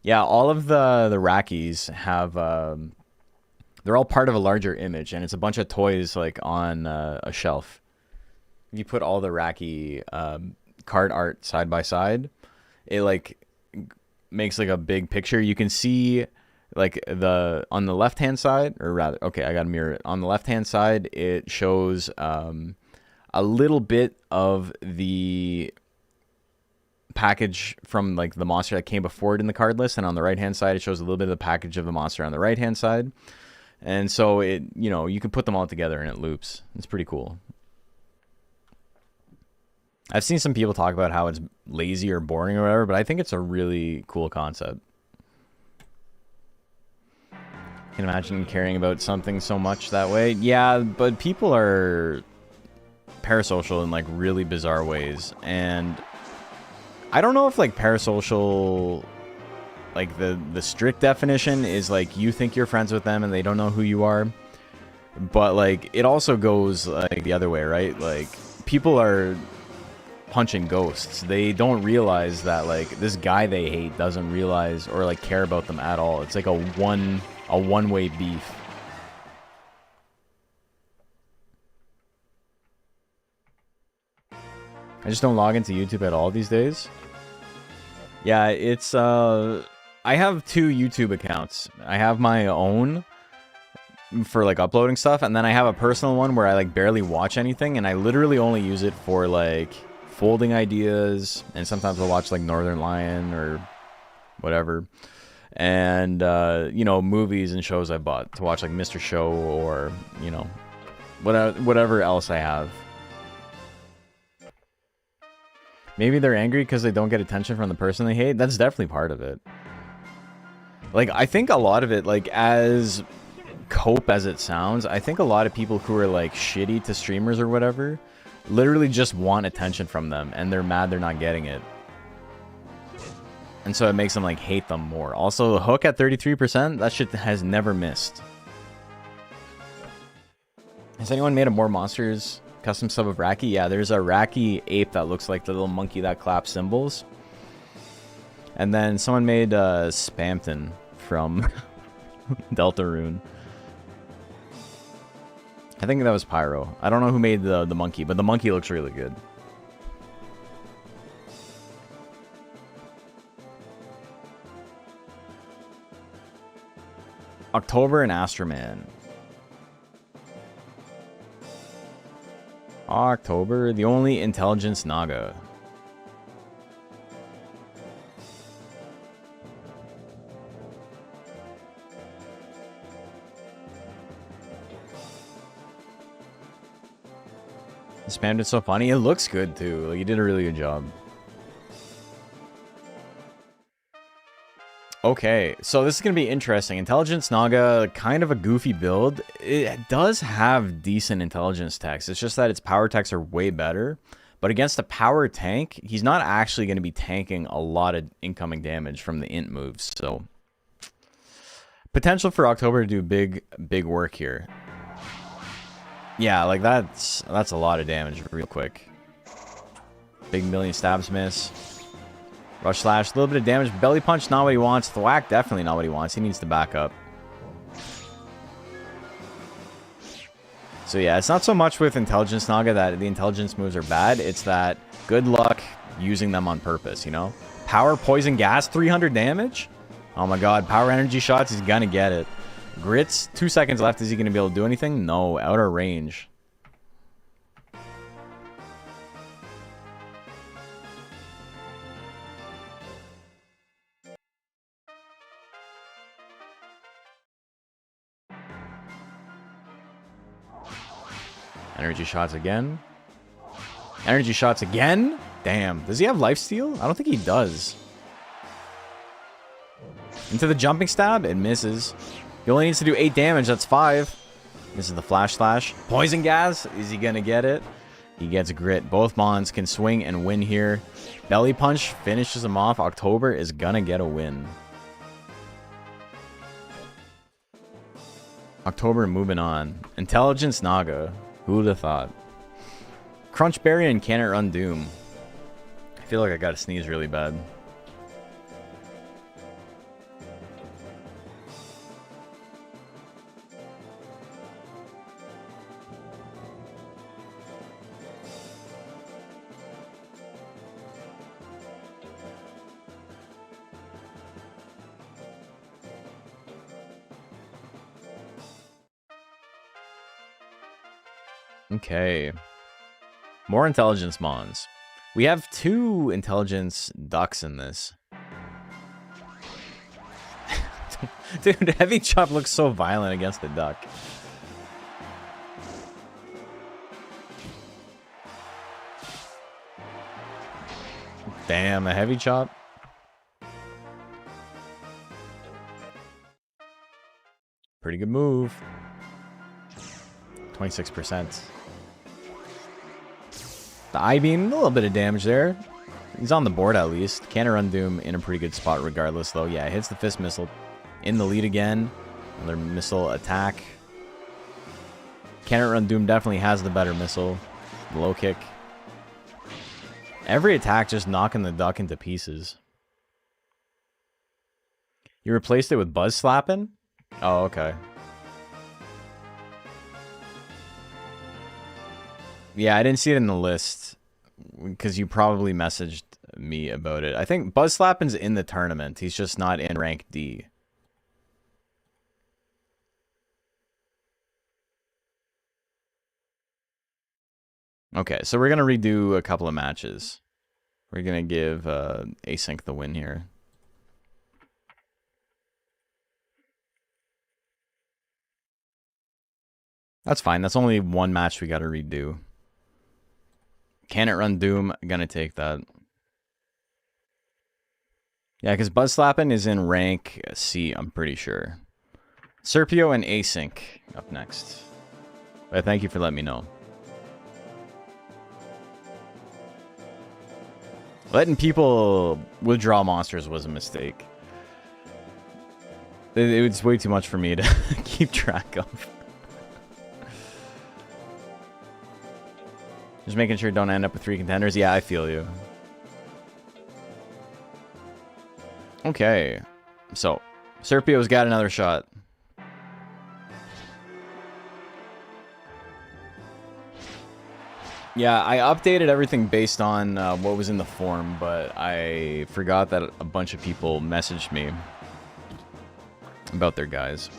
All of the Rackies have they're all part of a larger image, and it's a bunch of toys like on a shelf. If you put all the Racky card art side by side, it like makes like a big picture. You can see Like on the left hand side, or rather, okay, I got to mirror it. On the left hand side, it shows a little bit of the package from like the monster that came before it in the card list, and on the right hand side, it shows a little bit of the package of the monster on the right hand side. And so it, you know, you can put them all together and it loops. It's pretty cool. I've seen some people talk about how it's lazy or boring or whatever, but I think it's a really cool concept. Can imagine caring about something so much that way. Yeah, but people are parasocial in like really bizarre ways, and I don't know if like parasocial, like the strict definition is like you think you're friends with them and they don't know who you are, but like it also goes like the other way, right? Like people are punching ghosts. They don't realize that like this guy they hate doesn't realize or like care about them at all. It's like a one-way beef. I just don't log into YouTube at all these days. Yeah, it's I have 2 YouTube accounts. I have my own for like uploading stuff, and then I have a personal one where I like barely watch anything, and I literally only use it for like folding ideas, and sometimes I'll watch like Northern Lion or whatever. And you know, movies and shows I bought to watch, like Mr. Show, or you know, whatever else I have. Maybe they're angry because they don't get attention from the person they hate. That's definitely part of it. Like, I think a lot of it, like, as cope as it sounds, I think a lot of people who are like shitty to streamers or whatever literally just want attention from them, and they're mad they're not getting it. And so it makes them like hate them more. Also, the hook at 33%, that shit has never missed. Has anyone made a More Monsters custom sub of Raki? Yeah, there's a Raki ape that looks like the little monkey that claps cymbals. And then someone made Spamton from Deltarune. I think that was Pyro. I don't know who made the monkey, but the monkey looks really good. October and Astroman. October, the only intelligence Naga. Spammed it so funny. It looks good too. Like, you did a really good job. Okay, so this is going to be interesting. Intelligence Naga, kind of a goofy build. It does have decent intelligence techs. It's just that its power techs are way better. But against a power tank, he's not actually going to be tanking a lot of incoming damage from the int moves. So, potential for October to do big work here. Yeah, like that's a lot of damage real quick. Big million stabs miss. Rush slash, a little bit of damage. Belly punch, not what he wants. Thwack, definitely not what he wants. He needs to back up. So yeah, it's not so much with Intelligence Naga that the intelligence moves are bad. It's that good luck using them on purpose, you know? Power, poison, gas, 300 damage? Oh my god, power energy shots, he's gonna get it. Grits, 2 seconds left. Is he gonna be able to do anything? No, out of range. Energy shots again. Energy shots again? Damn. Does he have lifesteal? I don't think he does. Into the jumping stab. It misses. He only needs to do 8 damage. That's 5. This is the flash slash. Poison gas. Is he going to get it? He gets grit. Both Mons can swing and win here. Belly punch finishes him off. October is going to get a win. October moving on. Intelligence Naga. Who would have thought? Crunchberry and Can It Run Doom. I feel like I gotta sneeze really bad. Okay. More intelligence mons. We have 2 intelligence ducks in this. Dude, Heavy Chop looks so violent against the duck. Damn, a Heavy Chop. Pretty good move. 26%. The I-Beam, a little bit of damage there. He's on the board at least. Can't run Doom in a pretty good spot regardless, though. Yeah, hits the Fist Missile. In the lead again. Another missile attack. Can't run Doom definitely has the better missile. Low kick. Every attack just knocking the duck into pieces. You replaced it with Buzz Slapping? Oh, okay. Yeah, I didn't see it in the list because you probably messaged me about it. I think Buzz Slappin's in the tournament. He's just not in rank D. Okay, so we're going to redo a couple of matches. We're going to give Async the win here. That's fine. That's only one match we got to redo. Can it run Doom? Gonna take that. Yeah, because Buzz Slappin is in rank C, I'm pretty sure. Serpio and Async up next. But thank you for letting me know. Letting people withdraw monsters was a mistake. It was way too much for me to keep track of. Just making sure don't end up with 3 contenders. Yeah, I feel you. Okay. So, Serpio's got another shot. Yeah, I updated everything based on what was in the form, but I forgot that a bunch of people messaged me about their guys.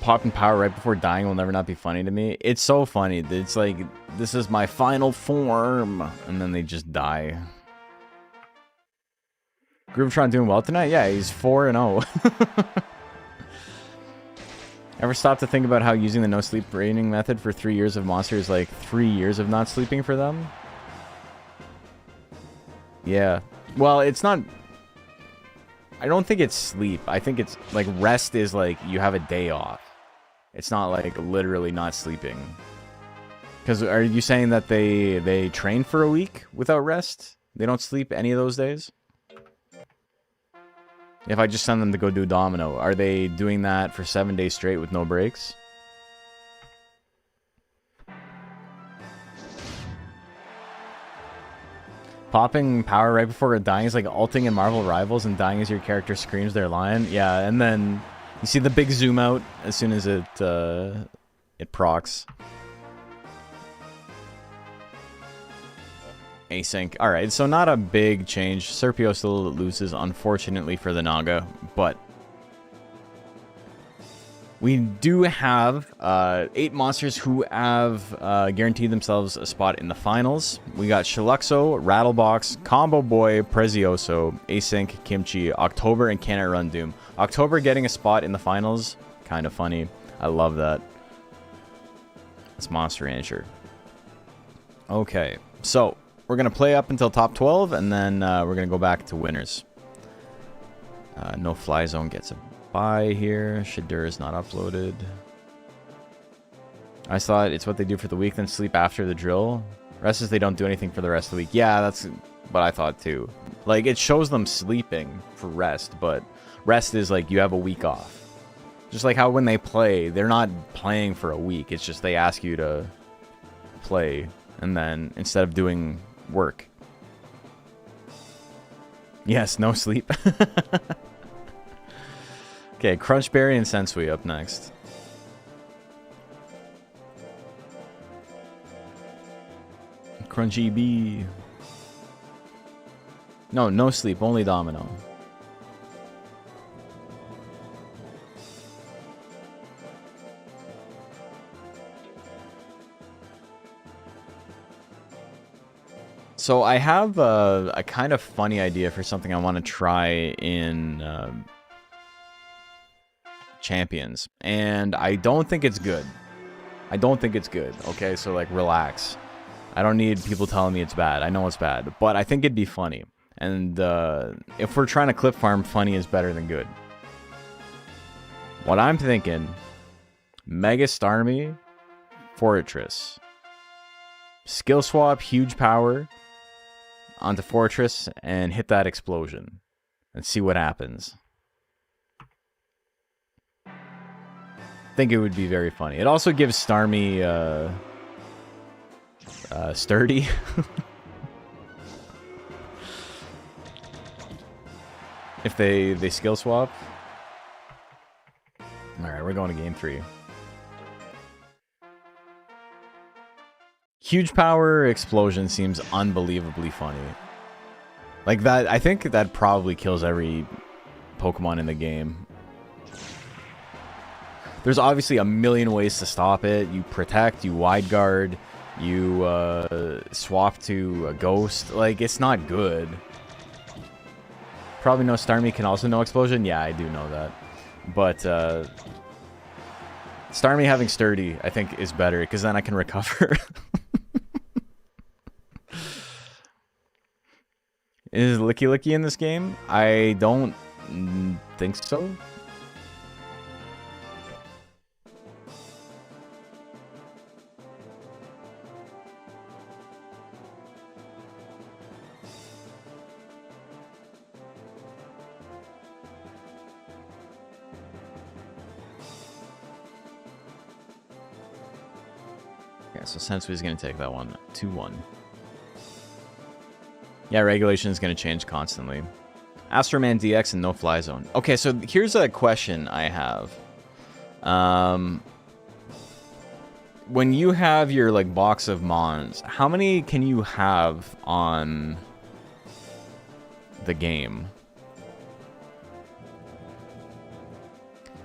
Popping power right before dying will never not be funny to me. It's so funny. It's like, this is my final form. And then they just die. Groovetron doing well tonight? Yeah, he's 4-0. Ever stop to think about how using the no sleep training method for 3 years of monster is like 3 years of not sleeping for them? Yeah. Well, it's not... I don't think it's sleep. I think it's like rest is like you have a day off. It's not like literally not sleeping. Because are you saying that they train for a week without rest? They don't sleep any of those days? If I just send them to go do domino, are they doing that for 7 days straight with no breaks? Popping power right before dying is like ulting in Marvel Rivals and dying as your character screams their line. Yeah, and then you see the big zoom out as soon as it procs. Async. Alright, so not a big change. Serpio still loses, unfortunately, for the Naga, but we do have 8 monsters who have guaranteed themselves a spot in the finals. We got Shiluxo, Rattlebox, Combo Boy, Prezioso, Async, Kimchi, October, and Can It Run Doom. October getting a spot in the finals, kind of funny. I love that. It's Monster Rancher. Okay, so we're going to play up until top 12, and then we're going to go back to winners. No Fly Zone gets a bye here. Shadur is not uploaded. I thought it's what they do for the week, then sleep after the drill. Rest is they don't do anything for the rest of the week. Yeah, that's what I thought too. Like, it shows them sleeping for rest, but rest is like you have a week off. Just like how when they play, they're not playing for a week. It's just they ask you to play, and then instead of doing work. Yes, no sleep. Okay, Crunchberry and Sensui up next. Crunchy B. No sleep, only domino. So I have a kind of funny idea for something I want to try in Champions, and I don't think it's good. I don't think it's good, okay? So, like, relax. I don't need people telling me it's bad. I know it's bad, but I think it'd be funny. And if we're trying to clip farm, funny is better than good. What I'm thinking, Mega Starmie, Fortress. Skill swap, huge power onto Fortress and hit that explosion. And see what happens. I think it would be very funny. It also gives Starmie sturdy. If they skill swap. Alright, we're going to game 3. Huge power explosion seems unbelievably funny. Like that, I think that probably kills every Pokemon in the game. There's obviously a million ways to stop it. You protect, you wide guard, you swap to a ghost. Like, it's not good. Probably know Starmie can also know explosion. Yeah, I do know that. But Starmie having sturdy, I think, is better because then I can recover. Is Licky Licky in this game? I don't think so. Okay, so Sensui's going to take that one. 2-1. Yeah, regulation is going to change constantly. Astroman DX and no fly zone. Okay, so here's a question I have. When you have your like box of Mons, how many can you have on the game?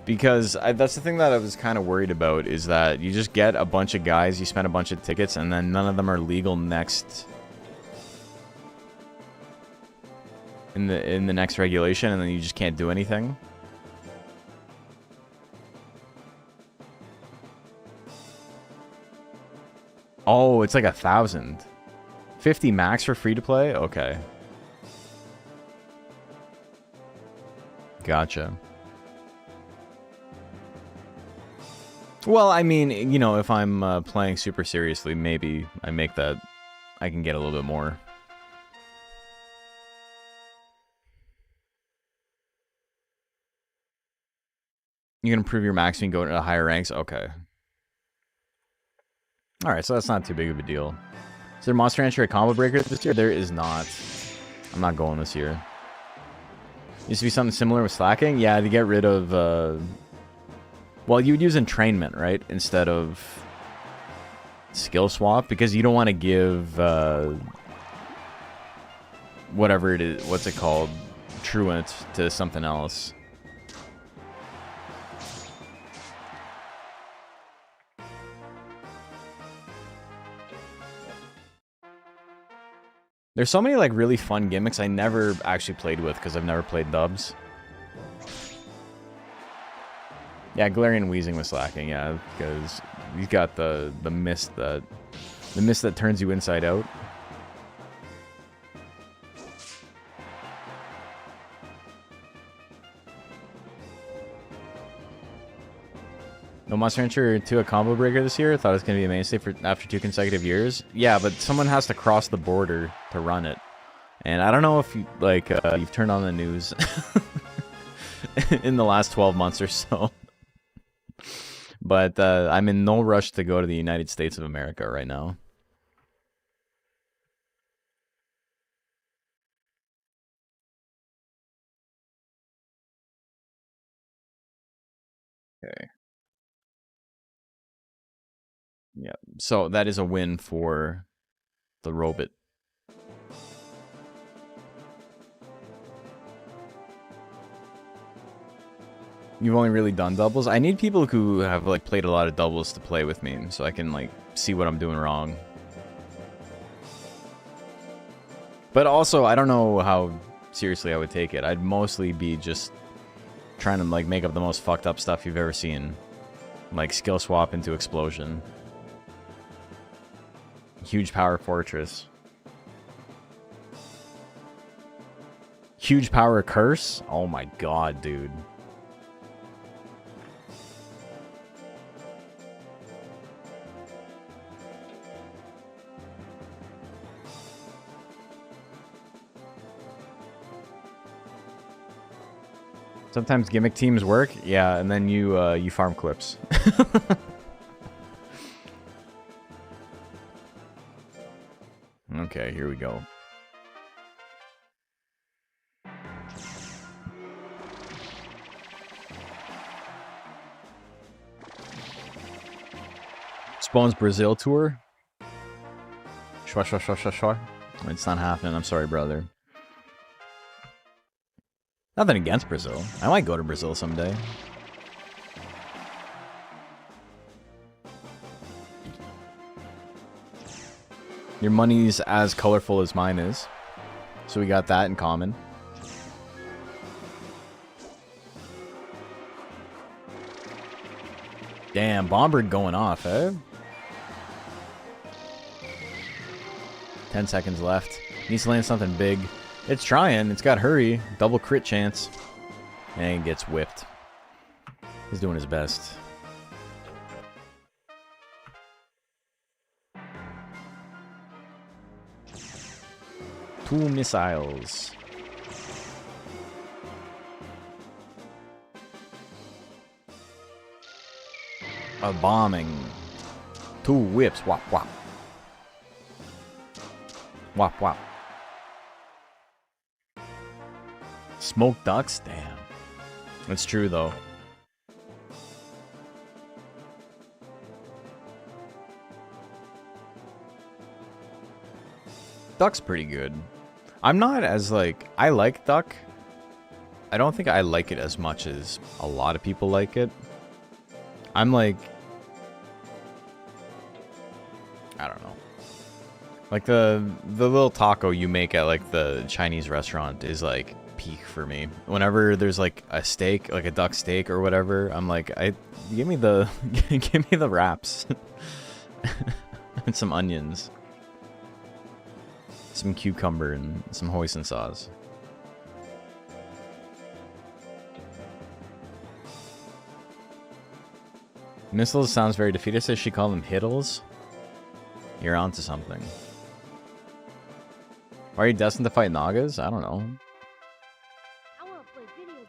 Because that's the thing that I was kind of worried about, is that you just get a bunch of guys, you spend a bunch of tickets, and then none of them are legal next in the next regulation, and then you just can't do anything. Oh, it's like 1,000. 50 max for free to play? Okay. Gotcha. Well, I mean, you know, if I'm playing super seriously, maybe I make that, I can get a little bit more. You can improve your max and go into higher ranks? Okay. Alright, so that's not too big of a deal. Is there Monster Rancher a combo breaker this year? There is not. I'm not going this year. Used to be something similar with slacking? Yeah, to get rid of... Well, you would use entrainment, right? Instead of skill swap, because you don't want to give... whatever it is, what's it called? Truant to something else. There's so many like really fun gimmicks I never actually played with because I've never played dubs. Yeah, Galarian Wheezing was slacking, yeah, because he's got the mist that turns you inside out. No Monster Rancher 2 a combo breaker this year? I thought it was going to be a mainstay for after 2 consecutive years. Yeah, but someone has to cross the border to run it. And I don't know if you, like, you've turned on the news in the last 12 months or so. But I'm in no rush to go to the United States of America right now. Okay. Yeah, so that is a win for the robot. You've only really done doubles? I need people who have like played a lot of doubles to play with me so I can like see what I'm doing wrong. But also, I don't know how seriously I would take it. I'd mostly be just trying to like make up the most fucked up stuff you've ever seen. Like skill swap into explosion. Huge power fortress. Huge power curse? Oh my god, dude. Sometimes gimmick teams work, yeah, and then you farm clips. Okay, here we go. Spawn's Brazil tour. Shwa. It's not happening. I'm sorry, brother. Nothing against Brazil. I might go to Brazil someday. Your money's as colorful as mine is. So we got that in common. Damn, Bombard going off, eh? 10 seconds left. Needs to land something big. It's trying. It's got hurry. Double crit chance. And gets whipped. He's doing his best. Two missiles. A bombing. Two whips. Wop, wop. Wop, wop. Smoke ducks? Damn. It's true, though. Duck's pretty good. I'm not as, like... I like duck. I don't think I like it as much as a lot of people like it. I'm like... I don't know. Like, the little taco you make at, like, the Chinese restaurant is, like... peak for me. Whenever there's like a steak, like a duck steak or whatever, I'm like, give me the give me the wraps and some onions, some cucumber, and some hoisin sauce. Missiles sounds very defeatist. Does she call them hiddles? You're onto something. Why are you destined to fight Nagas? I don't know.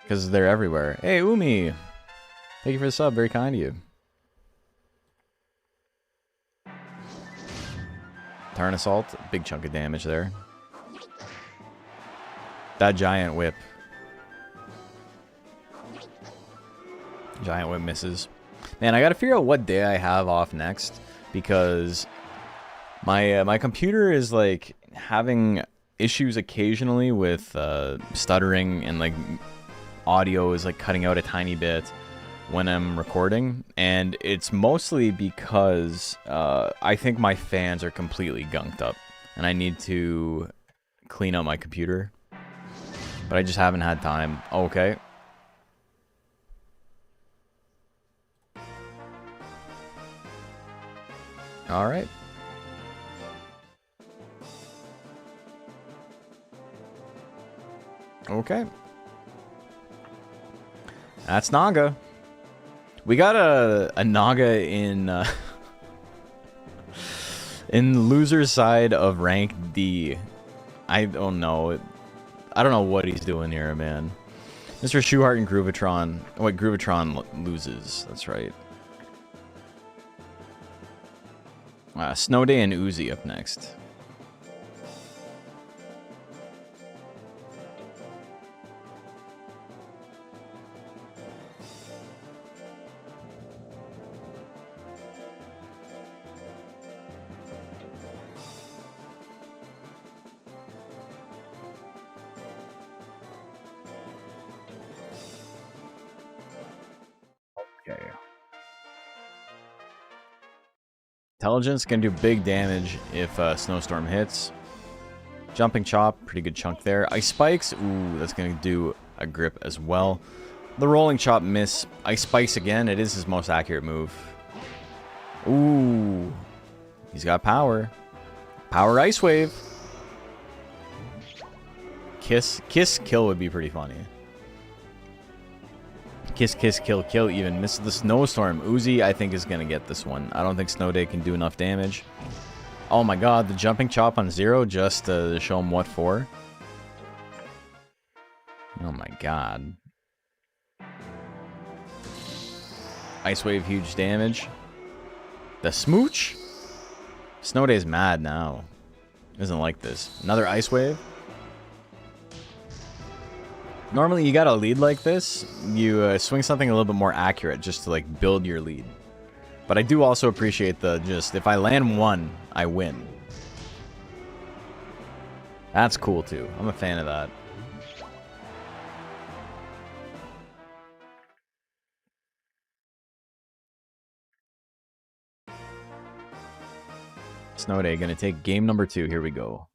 Because they're everywhere. Hey, Umi! Thank you for the sub. Very kind of you. Turn Assault. Big chunk of damage there. That Giant Whip. Giant Whip misses. Man, I gotta figure out what day I have off next. Because my computer is, like, having issues occasionally with stuttering and, like... audio is like cutting out a tiny bit when I'm recording, and it's mostly because I think my fans are completely gunked up and I need to clean out my computer, but I just haven't had time. Okay. All right. Okay. That's Naga. We got a Naga in loser's side of rank D. I don't know. I don't know what he's doing here, man. Mr. Shoeheart and Groovatron. Oh, wait, Groovatron loses. That's right. Snow Day and Uzi up next. Intelligence can do big damage if Snowstorm hits. Jumping Chop, pretty good chunk there. Ice Spikes, ooh, that's going to do a grip as well. The Rolling Chop miss. Ice Spikes again, it is his most accurate move. Ooh, he's got power. Power Ice Wave. Kiss, kill would be pretty funny. Kiss, kill even. Misses the Snowstorm. Uzi, I think, is going to get this one. I don't think Snow Day can do enough damage. Oh my god, the Jumping Chop on 0 just to show him what for. Oh my god. Ice Wave, huge damage. The Smooch? Snow Day's mad now. He doesn't like this. Another Ice Wave. Normally, you got a lead like this, you swing something a little bit more accurate just to like build your lead. But I do also appreciate the just, if I land one, I win. That's cool too. I'm a fan of that. Snow Day gonna take game number 2. Here we go.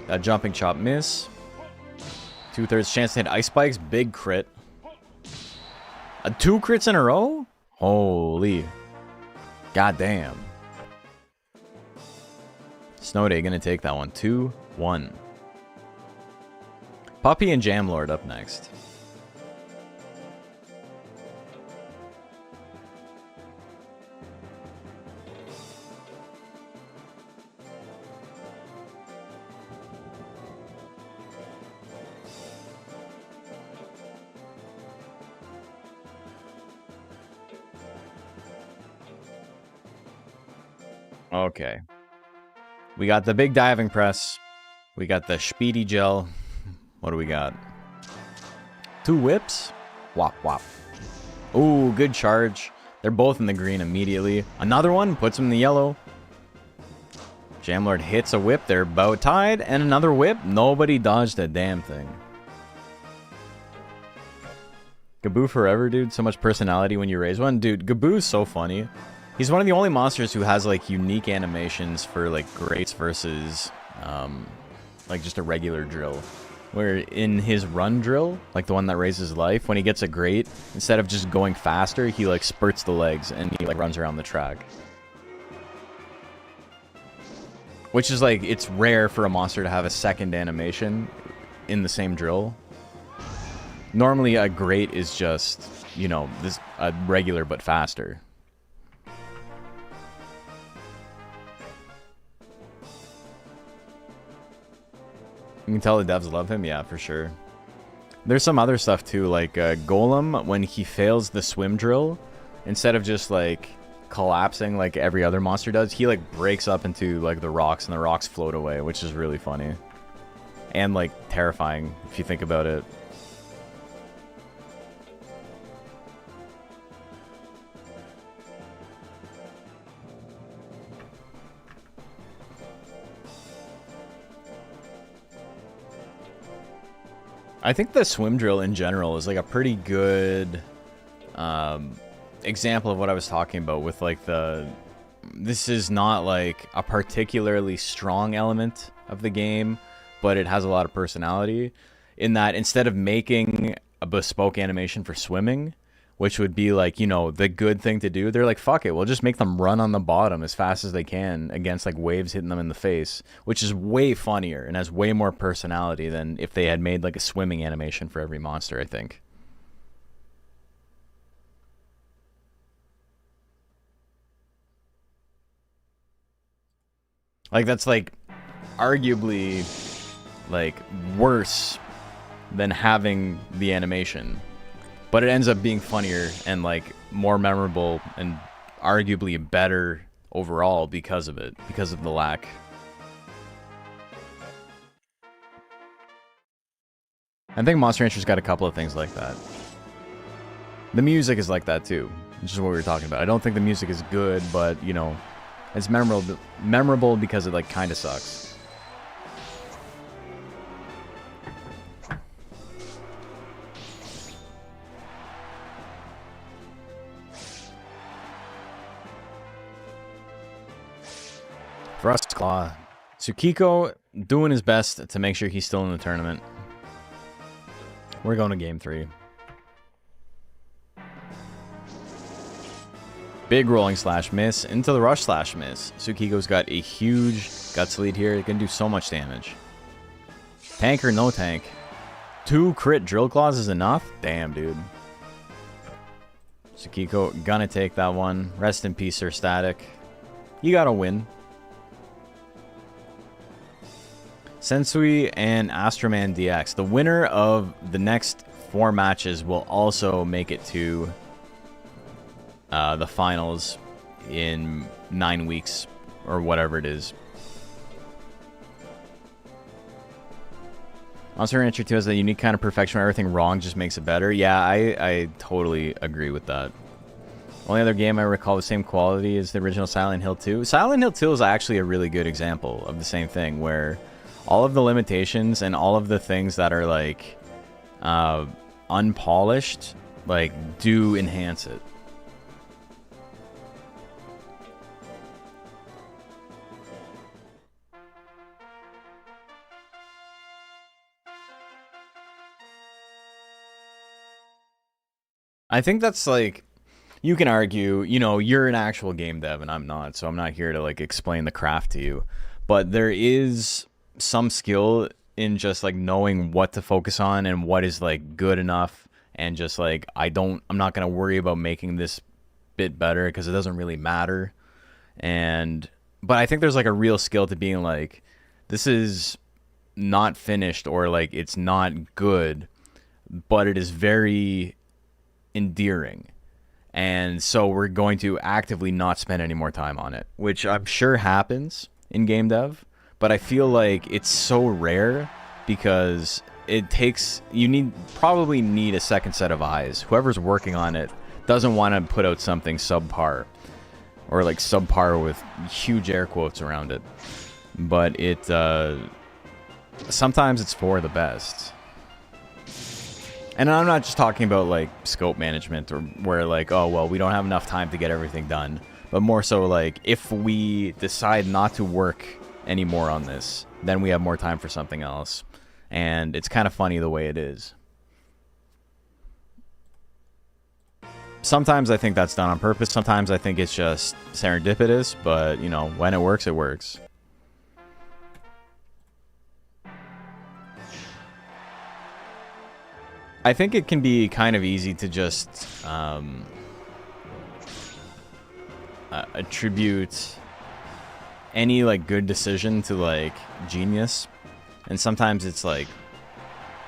That Jumping Chop miss. 2/3 chance to hit Ice Spikes. Big crit. 2 crits in a row? Holy. Goddamn. Snow Day gonna take that one. 2-1. Puppy and Jamlord up next. Okay. We got the big diving press. We got the speedy gel. What do we got? 2 whips. Wop, wop. Ooh, good charge. They're both in the green immediately. Another one puts him in the yellow. Jamlord hits a whip. They're about tied. And another whip. Nobody dodged a damn thing. Gaboo forever, dude. So much personality when you raise one. Dude, Gaboo's so funny. He's one of the only monsters who has, like, unique animations for, like, greats versus, like, just a regular drill. Where in his run drill, like the one that raises life, when he gets a great, instead of just going faster, he, like, spurts the legs and he, like, runs around the track. Which is, like, it's rare for a monster to have a second animation in the same drill. Normally, a great is just, you know, this a regular but faster. You can tell the devs love him, yeah, for sure. There's some other stuff too, like Golem, when he fails the swim drill, instead of just like collapsing like every other monster does, he like breaks up into like the rocks and the rocks float away, which is really funny. And like terrifying if you think about it. I think the swim drill in general is like a pretty good example of what I was talking about with like this is not like a particularly strong element of the game, but it has a lot of personality in that instead of making a bespoke animation for swimming, which would be like, you know, the good thing to do, they're like, fuck it, we'll just make them run on the bottom as fast as they can against like waves hitting them in the face, which is way funnier and has way more personality than if they had made like a swimming animation for every monster, I think. Like that's like arguably like worse than having the animation. But it ends up being funnier and like more memorable and arguably better overall because of it, because of the lack. I think Monster Rancher's got a couple of things like that. The music is like that too, which is what we were talking about. I don't think the music is good, but you know, it's memorable because it like kind of sucks. Thrust Claw, Tsukiko doing his best to make sure he's still in the tournament. We're going to game 3. Big rolling slash miss into the rush slash miss. Tsukiko's got a huge guts lead here. It can do so much damage. Tank or no tank. 2 crit drill claws is enough? Damn, dude. Tsukiko gonna take that one. Rest in peace, Sir Static. You gotta win. Sensui and Astroman DX. The winner of the next 4 matches will also make it to the finals in 9 weeks or whatever it is. Monster Rancher 2 has a unique kind of perfection where everything wrong just makes it better. Yeah, I totally agree with that. Only other game I recall the same quality as the original Silent Hill 2. Silent Hill 2 is actually a really good example of the same thing, where all of the limitations and all of the things that are like unpolished, like, do enhance it. I think that's like, you can argue, you know, you're an actual game dev and I'm not, so I'm not here to like explain the craft to you. But there is some skill in just like knowing what to focus on and what is like good enough, and just like, I'm not going to worry about making this bit better because it doesn't really matter. But I think there's like a real skill to being like, this is not finished, or like it's not good, but it is very endearing, and so we're going to actively not spend any more time on it, which I'm sure happens in game dev, but I feel like it's so rare because you probably need a second set of eyes. Whoever's working on it doesn't want to put out something subpar, or like subpar with huge air quotes around it, but sometimes it's for the best. And I'm not just talking about like scope management, or where like, oh, well, we don't have enough time to get everything done. But more so like, if we decide not to work anymore on this, then we have more time for something else. And it's kind of funny the way it is. Sometimes I think that's done on purpose. Sometimes I think it's just serendipitous. But, you know, when it works, it works. I think it can be kind of easy to just attribute any like good decision to like genius, and sometimes it's like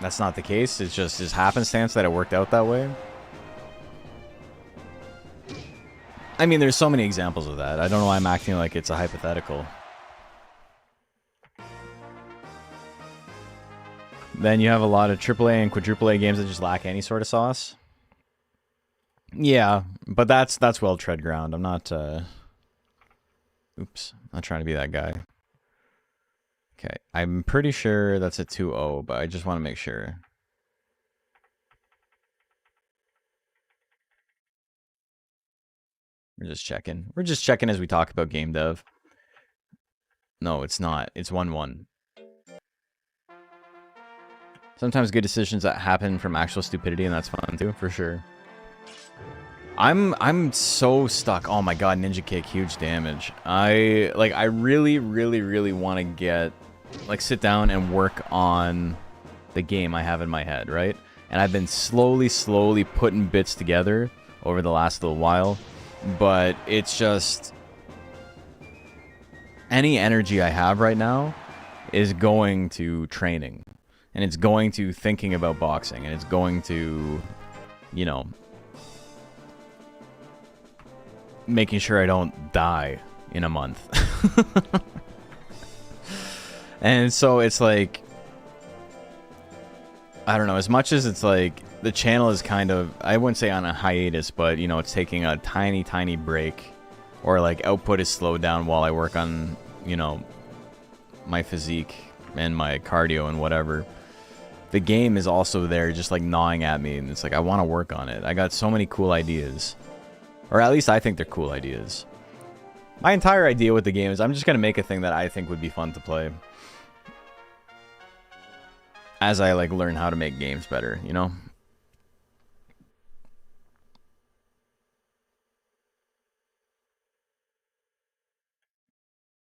that's not the case. It's just happenstance that it worked out that way. I mean, there's so many examples of that. I don't know why I'm acting like it's a hypothetical. Then you have a lot of AAA and quadruple A games that just lack any sort of sauce. Yeah, but that's well tread ground. I'm not oops, not trying to be that guy. Okay, I'm pretty sure that's a 2-0, but I just want to make sure. We're just checking. We're just checking as we talk about game dev. No, it's not. It's 1-1. Sometimes good decisions that happen from actual stupidity, and that's fun too, for sure. I'm so stuck. Oh my god, Ninja Kick, huge damage. I really want to get, like, sit down and work on the game I have in my head, right? And I've been slowly putting bits together over the last little while, but it's just, any energy I have right now is going to training. And it's going to thinking about boxing, and it's going to, you know, making sure I don't die in a month. And so it's like, I don't know, as much as it's like the channel is kind of, I wouldn't say on a hiatus, but, you know, it's taking a tiny break, or like output is slowed down while I work on, you know, my physique and my cardio and whatever. The game is also there just like gnawing at me, and it's like, I want to work on it. I got so many cool ideas, or at least I think they're cool ideas. My entire idea with the game is I'm just gonna make a thing that I think would be fun to play. As I like learn how to make games better, you know?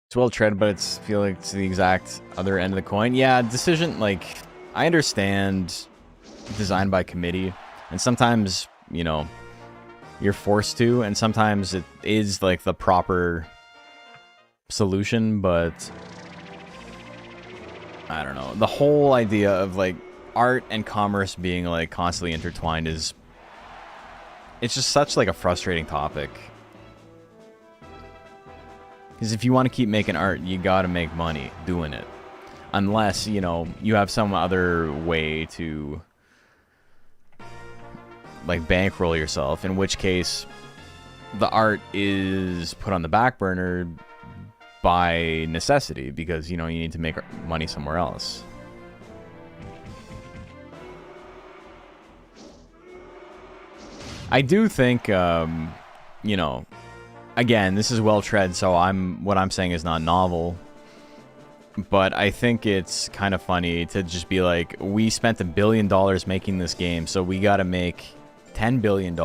It's well tread, but it's feel like it's the exact other end of the coin. Yeah, decision, like, I understand design by committee, and sometimes, you know, you're forced to, and sometimes it is like the proper solution, but I don't know. The whole idea of like art and commerce being like constantly intertwined is, it's just such like a frustrating topic. Because if you want to keep making art, you gotta make money doing it. Unless, you know, you have some other way to like bankroll yourself, in which case the art is put on the back burner by necessity, because, you know, you need to make money somewhere else. I do think, you know, again, this is well tread, so what I'm saying is not novel. But I think it's kind of funny to just be like, we spent $1 billion making this game, so we gotta make $10 billion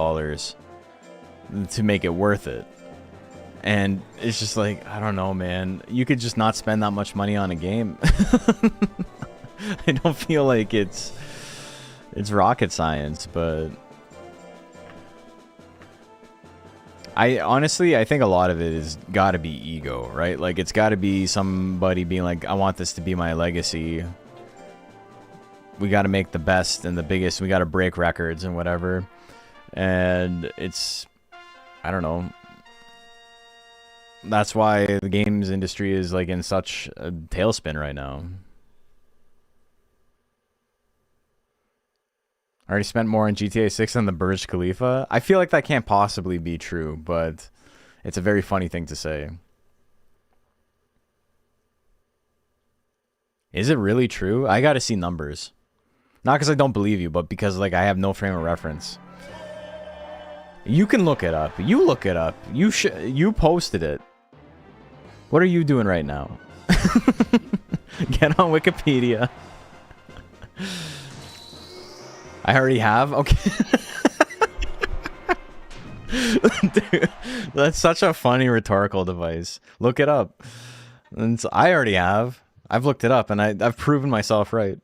to make it worth it. And it's just like, I don't know, man. You could just not spend that much money on a game. I don't feel like it's rocket science, but I think a lot of it is gotta be ego, right? Like, it's gotta be somebody being like, I want this to be my legacy. We gotta make the best and the biggest. We gotta break records and whatever. And it's, I don't know. That's why the games industry is like in such a tailspin right now. I already spent more on GTA 6 than the Burj Khalifa. I feel like that can't possibly be true, but it's a very funny thing to say. Is it really true? I gotta see numbers. Not because I don't believe you, but because like I have no frame of reference. You can look it up. You look it up. You posted it. What are you doing right now? Get on Wikipedia. I already have? Okay. Dude, that's such a funny rhetorical device. Look it up. And I already have. I've looked it up and I've proven myself right.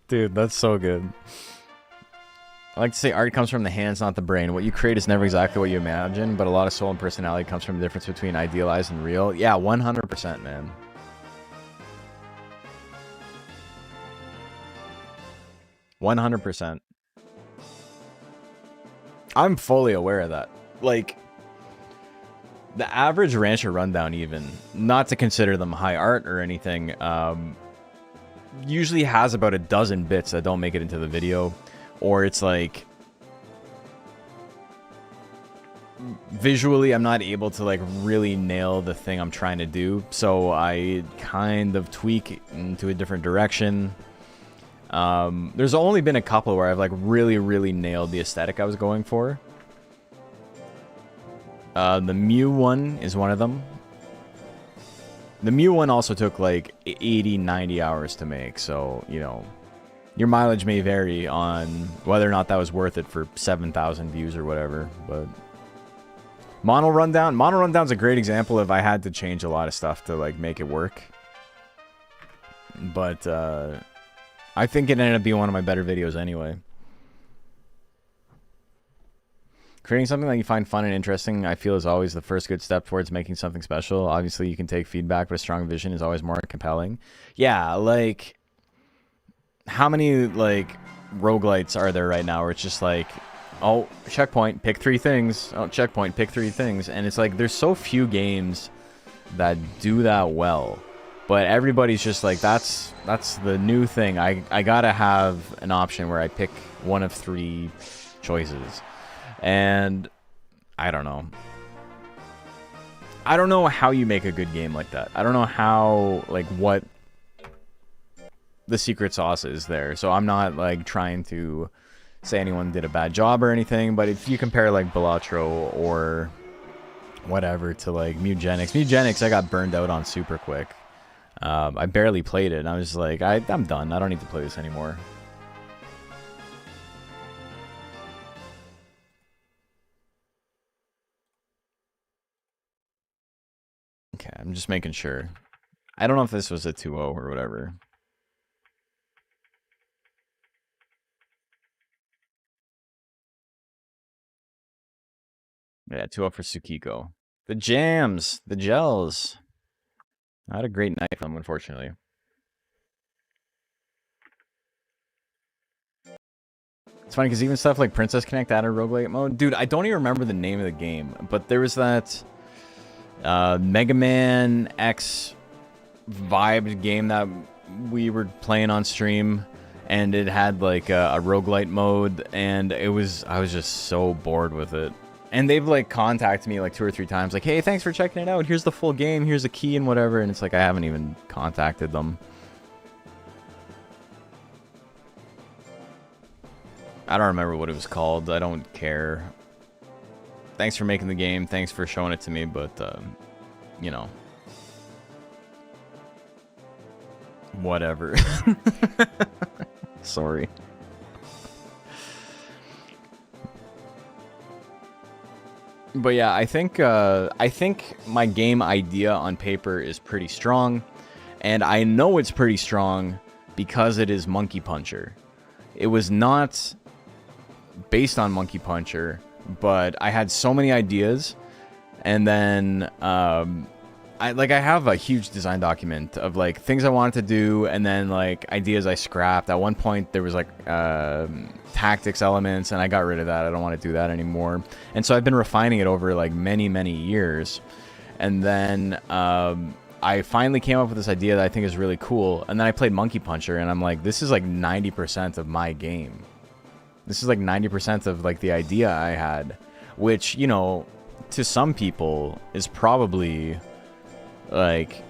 Dude, that's so good. I like to say art comes from the hands, not the brain. What you create is never exactly what you imagine, but a lot of soul and personality comes from the difference between idealized and real. Yeah, 100%, man. %. I'm fully aware of that. Like, the average Rancher Rundown, even, not to consider them high art or anything, usually has about a dozen bits that don't make it into the video. Or it's like, visually I'm not able to like really nail the thing I'm trying to do, so I kind of tweak into a different direction. There's only been a couple where I've like really nailed the aesthetic I was going for. The Mew one is one of them. The Mew one also took like 80-90 hours to make, so, you know, your mileage may vary on whether or not that was worth it for 7,000 views or whatever, but Mono Rundown's a great example of I had to change a lot of stuff to like make it work. But I think it ended up being one of my better videos anyway. Creating something that you find fun and interesting, I feel, is always the first good step towards making something special. Obviously, you can take feedback, but a strong vision is always more compelling. Yeah, like, how many, like, roguelites are there right now where it's just like, oh, checkpoint, pick 3 things. Oh, checkpoint, pick 3 things. And it's like, there's so few games that do that well. But everybody's just like, that's the new thing. I gotta have an option where I pick one of 3 choices. And I don't know. I don't know how you make a good game like that. I don't know how, like, what the secret sauce is there. So I'm not, like, trying to say anyone did a bad job or anything, but if you compare like Balatro or whatever to like Mutagenics, I got burned out on super quick. I barely played it, and I was like, I'm done. I don't need to play this anymore. Okay, I'm just making sure. I don't know if this was a 2-0 or whatever. Yeah, 2-0 for Tsukiko. The jams, the gels. I had a great night from them, unfortunately. It's funny because even stuff like Princess Connect added roguelike mode. Dude, I don't even remember the name of the game, but there was that Mega Man X vibed game that we were playing on stream, and it had like a roguelite mode, and I was just so bored with it. And they've like contacted me like 2 or 3 times, like, hey, thanks for checking it out. Here's the full game. Here's a key and whatever. And it's like I haven't even contacted them. I don't remember what it was called. I don't care. Thanks for making the game. Thanks for showing it to me. But, you know. Whatever. Sorry. But yeah, I think my game idea on paper is pretty strong, and I know it's pretty strong because it is Monkey Puncher. It was not based on Monkey Puncher, but I had so many ideas, and then I have a huge design document of like things I wanted to do, and then like ideas I scrapped. At one point there was like tactics elements, and I got rid of that. I don't want to do that anymore. And so I've been refining it over like many years, and then I finally came up with this idea that I think is really cool. And then I played Monkey Puncher, and I'm like, this is like 90% of my game. This is like 90% of like the idea I had, which, you know, to some people is probably like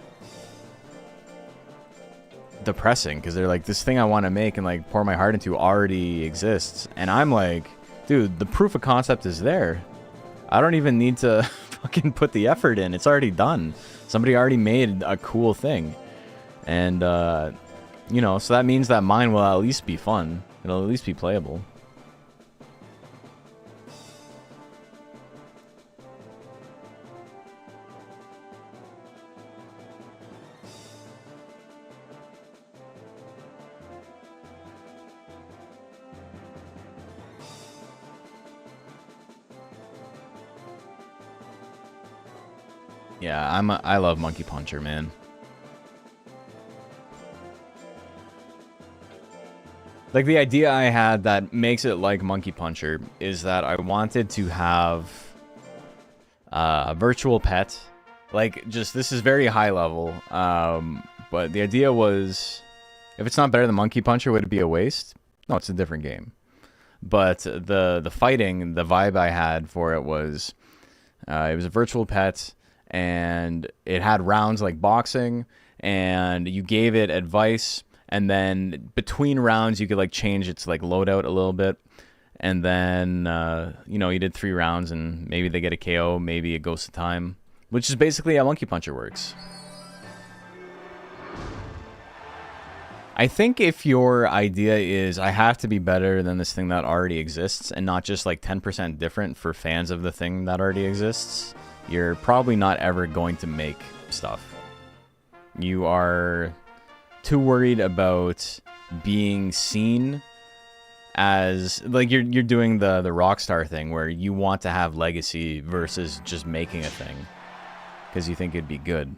depressing, because they're like, this thing I want to make and like pour my heart into already exists. And I'm like, dude, the proof of concept is there. I don't even need to fucking put the effort in. It's already done. Somebody already made a cool thing. And you know, so that means that mine will at least be fun. It'll at least be playable. Yeah, I love Monkey Puncher, man. Like, the idea I had that makes it like Monkey Puncher is that I wanted to have a virtual pet. Like, just, this is very high level. But the idea was, if it's not better than Monkey Puncher, would it be a waste? No, it's a different game. But the fighting, the vibe I had for it was a virtual pet, and it had rounds like boxing, and you gave it advice, and then between rounds you could like change its like loadout a little bit, and then you know, you did 3 rounds and maybe they get a KO, maybe it goes to time, which is basically how Monkey Puncher works. I think if your idea is, I have to be better than this thing that already exists and not just like 10% different for fans of the thing that already exists, you're probably not ever going to make stuff. You are too worried about being seen as, like, you're doing the Rockstar thing where you want to have legacy versus just making a thing because you think it'd be good.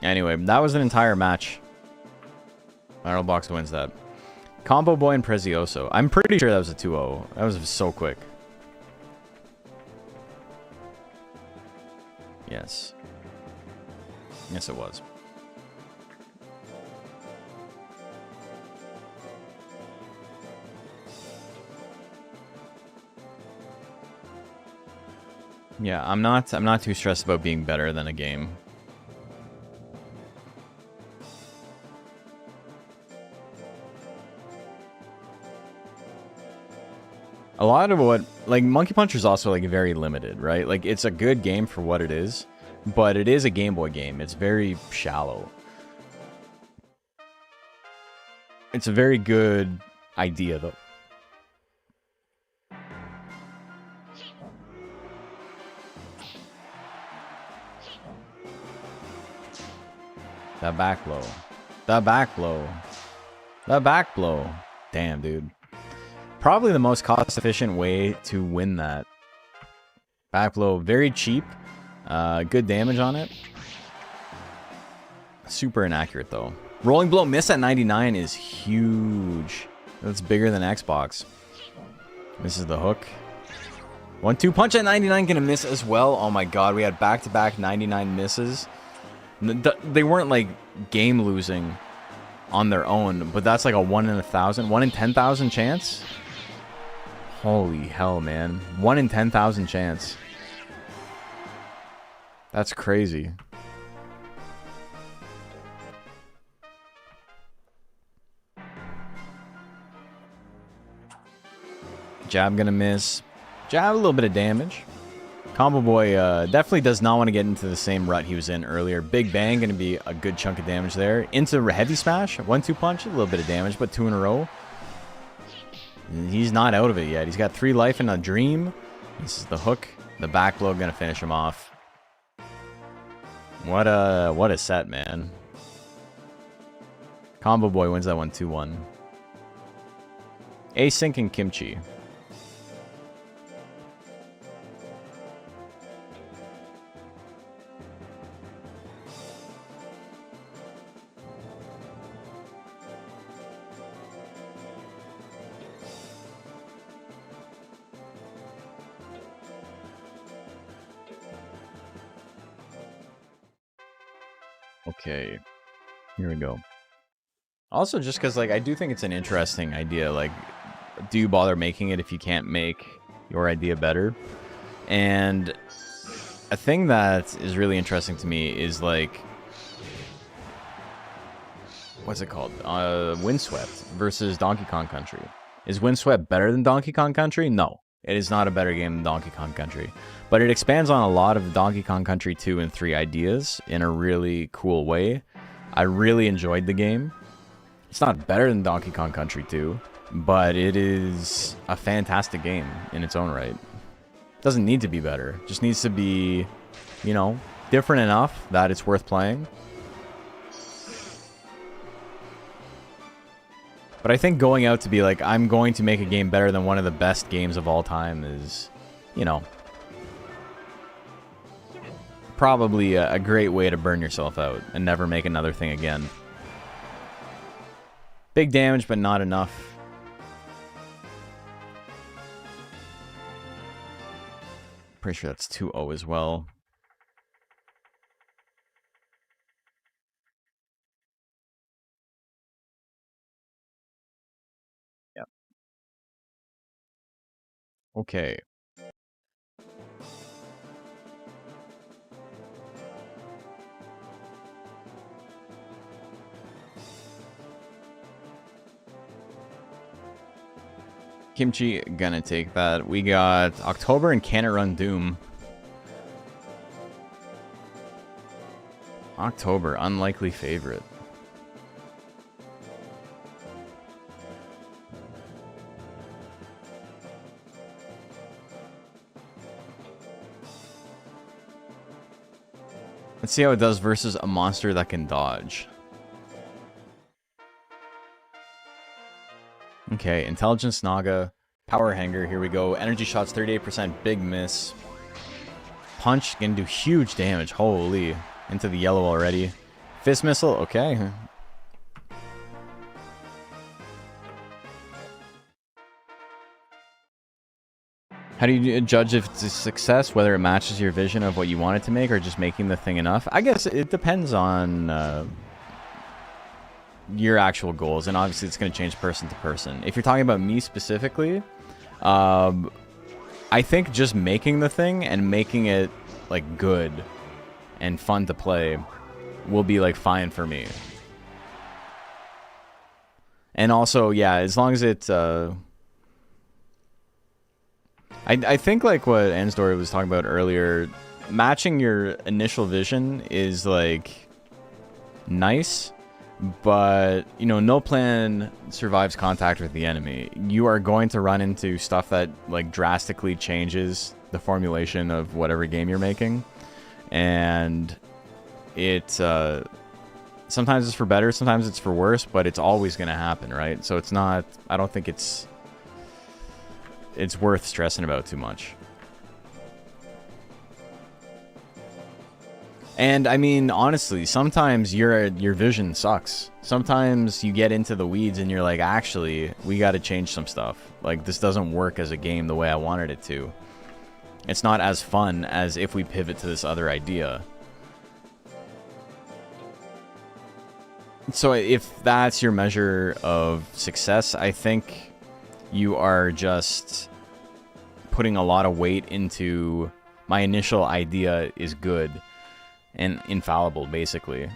Anyway, that was an entire match. Viral Box wins that. Combo Boy and Prezioso. I'm pretty sure that was a 2-0. That was so quick. Yes. Yes, it was. Yeah, I'm not too stressed about being better than a game. A lot of what, like, Monkey Punch is also, like, very limited, right? Like, it's a good game for what it is, but it is a Game Boy game. It's very shallow. It's a very good idea, though. The back blow. The back blow. The back blow. Damn, dude. Probably the most cost-efficient way to win that. Back blow, very cheap. Good damage on it. Super inaccurate, though. Rolling blow miss at 99 is huge. That's bigger than Xbox. Misses the hook. 1-2 punch at 99 gonna miss as well. Oh my god, we had back-to-back 99 misses. They weren't like game losing on their own, but that's like a 1 in 1,000, 1 in 10,000 chance. Holy hell, man. 1 in 10,000 chance. That's crazy. Jab gonna miss. Jab, a little bit of damage. Combo Boy definitely does not want to get into the same rut he was in earlier. Big Bang gonna be a good chunk of damage there. Into Heavy Smash, 1-2 punch, a little bit of damage, but 2 in a row. He's not out of it yet. He's got 3 life and a dream. This is the hook. The back blow gonna finish him off. What a set, man. Combo Boy wins that one 2-1. Async and Kimchi. Okay, here we go. Also, just because, like, I do think it's an interesting idea. Like, do you bother making it if you can't make your idea better? And a thing that is really interesting to me is, like, what's it called? Windswept versus Donkey Kong Country. Is Windswept better than Donkey Kong Country? No. It is not a better game than Donkey Kong Country. But it expands on a lot of Donkey Kong Country 2 and 3 ideas in a really cool way. I really enjoyed the game. It's not better than Donkey Kong Country 2, but it is a fantastic game in its own right. Doesn't need to be better. Just needs to be, you know, different enough that it's worth playing. But I think going out to be like, I'm going to make a game better than one of the best games of all time is, you know, probably a great way to burn yourself out and never make another thing again. Big damage, but not enough. Pretty sure that's 2-0 as well. Yep. Okay. Kimchi gonna take that. We got October and Can It Run Doom. October, unlikely favorite. Let's see how it does versus a monster that can dodge. Okay, Intelligence Naga, Power Hanger, here we go. Energy shots, 38%, big miss. Punch, gonna do huge damage, holy. Into the yellow already. Fist Missile, okay. How do you judge if it's a success, whether it matches your vision of what you wanted to make or just making the thing enough? I guess it depends on your actual goals, and obviously it's going to change person to person. If you're talking about me specifically, I think just making the thing and making it like good and fun to play will be like fine for me. And also, yeah, as long as it I think like what Ansdory was talking about earlier, matching your initial vision is like nice, but you know, no plan survives contact with the enemy. You are going to run into stuff that like drastically changes the formulation of whatever game you're making, and it sometimes it's for better, sometimes it's for worse, but it's always going to happen, right? So it's not, I don't think it's worth stressing about too much. And I mean, honestly, sometimes your vision sucks. Sometimes you get into the weeds and you're like, actually, we got to change some stuff. Like, this doesn't work as a game the way I wanted it to. It's not as fun as if we pivot to this other idea. So if that's your measure of success, I think you are just putting a lot of weight into my initial idea is good and infallible, basically.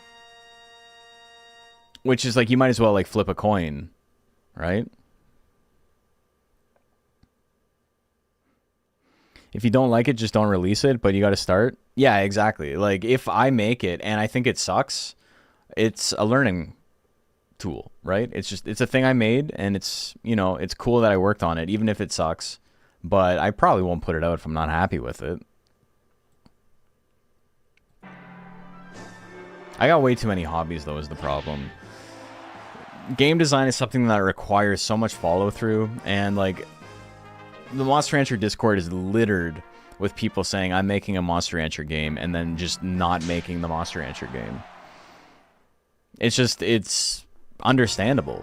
Which is like, you might as well like flip a coin, right? If you don't like it, just don't release it, but you got to start. Yeah, exactly. Like, if I make it and I think it sucks, it's a learning tool, right? It's a thing I made, and it's, you know, it's cool that I worked on it, even if it sucks, but I probably won't put it out if I'm not happy with it. I got way too many hobbies, though, is the problem. Game design is something that requires so much follow-through, and like, the Monster Rancher Discord is littered with people saying, I'm making a Monster Rancher game, and then just not making the Monster Rancher game. It's understandable.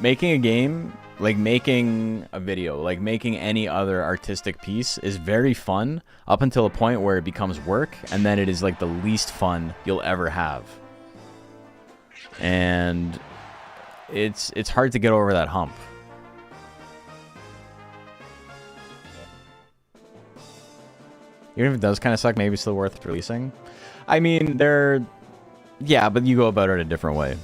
Making a game, like making a video, like making any other artistic piece is very fun up until a point where it becomes work, and then it is like the least fun you'll ever have. And it's hard to get over that hump. Even if it does kind of suck, maybe it's still worth releasing. I mean, yeah, but you go about it a different way.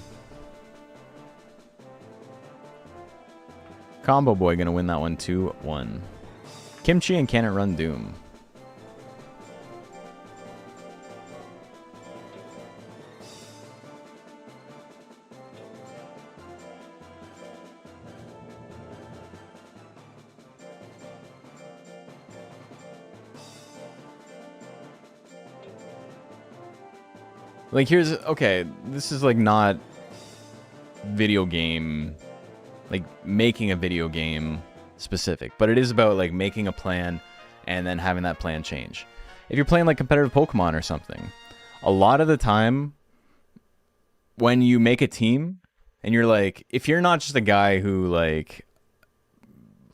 Combo Boy gonna win that one 2-1. Kimchi and Can It Run Doom. Like, okay, this is like not video game, like making a video game specific, but it is about like making a plan and then having that plan change. If you're playing like competitive Pokemon or something, a lot of the time when you make a team and you're like, if you're not just a guy who like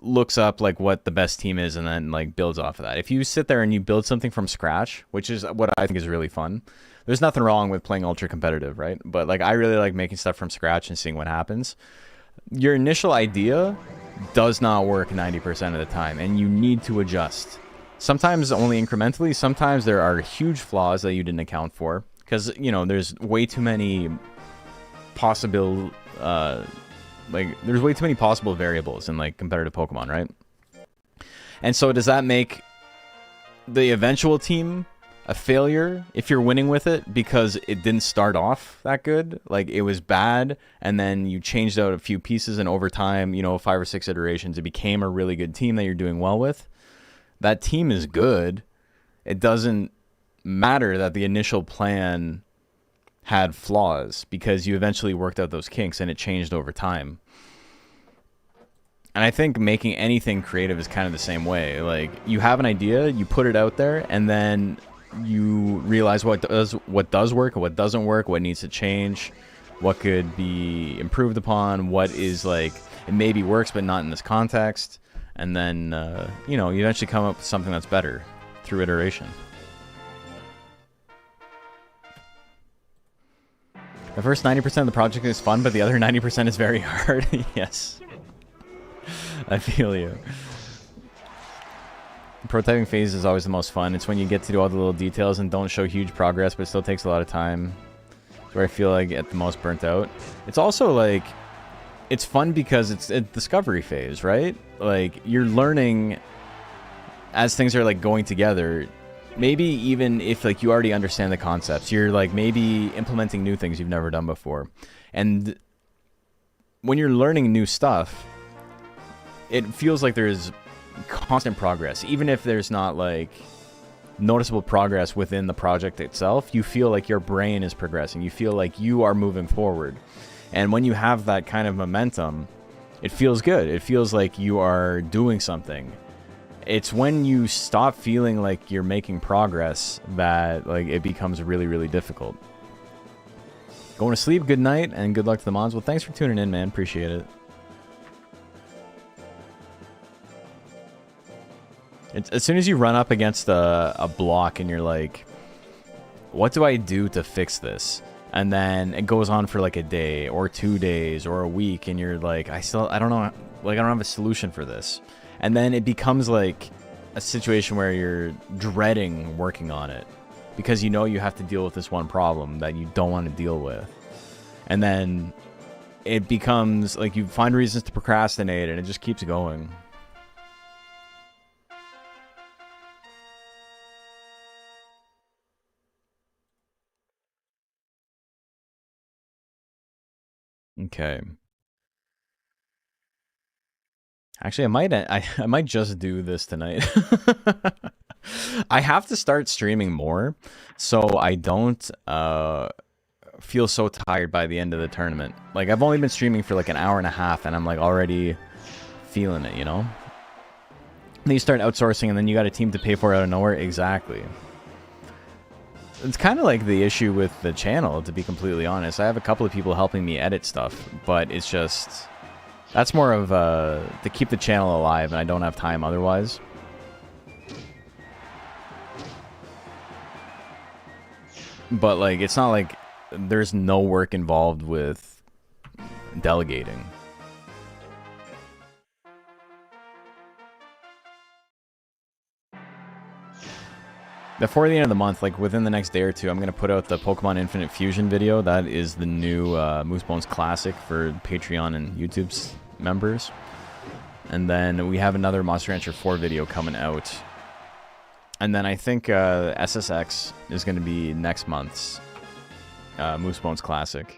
looks up like what the best team is and then like builds off of that, if you sit there and you build something from scratch, which is what I think is really fun. There's nothing wrong with playing ultra competitive, right? But like, I really like making stuff from scratch and seeing what happens. Your initial idea does not work 90% of the time, and you need to adjust. Sometimes only incrementally, sometimes there are huge flaws that you didn't account for, because, you know, there's way too many possible, there's way too many possible variables in like competitive Pokemon, right? And so does that make the eventual team a failure if you're winning with it because it didn't start off that good? Like, it was bad, and then you changed out a few pieces, and over time, you know, 5 or 6 iterations, it became a really good team that you're doing well with. That team is good. It doesn't matter that the initial plan had flaws, because you eventually worked out those kinks and it changed over time. And I think making anything creative is kind of the same way. Like, you have an idea, you put it out there, and then you realize what does work, what doesn't work, what needs to change, what could be improved upon, what is like, it maybe works but not in this context, and then you know, you eventually come up with something that's better through iteration. The first 90% of the project is fun, but the other 90% is very hard. Yes, I feel you. The prototyping phase is always the most fun. It's when you get to do all the little details and don't show huge progress, but it still takes a lot of time. It's where I feel like at the most burnt out. It's also like, it's fun because it's a discovery phase, right? Like, you're learning as things are like going together, maybe even if like you already understand the concepts, you're like maybe implementing new things you've never done before. And when you're learning new stuff, it feels like there's constant progress. Even if there's not like noticeable progress within the project itself, you feel like your brain is progressing. You feel like you are moving forward. And when you have that kind of momentum, it feels good. It feels like you are doing something. It's when you stop feeling like you're making progress that like it becomes really, really difficult. Going to sleep, good night, and good luck to the mods. Well, thanks for tuning in, man. Appreciate it. As soon as you run up against a block and you're like, what do I do to fix this? And then it goes on for like a day or 2 days or a week, and you're like, I don't know, like I don't have a solution for this. And then it becomes like a situation where you're dreading working on it because you know you have to deal with this one problem that you don't want to deal with. And then it becomes like you find reasons to procrastinate, and it just keeps going. Okay. Actually, I might just do this tonight. I have to start streaming more so I don't feel so tired by the end of the tournament. Like, I've only been streaming for like an hour and a half, and I'm like already feeling it, you know? Then you start outsourcing, and then you got a team to pay for out of nowhere. Exactly. It's kind of like the issue with the channel, to be completely honest. I have a couple of people helping me edit stuff, but it's just... That's more of to keep the channel alive, and I don't have time otherwise. But, like, it's not like there's no work involved with delegating. Before the end of the month, like within the next day or two, I'm going to put out the Pokemon Infinite Fusion video. That is the new Moosebones Classic for Patreon and YouTube's members. And then we have another Monster Rancher 4 video coming out. And then I think SSX is going to be next month's Moosebones Classic.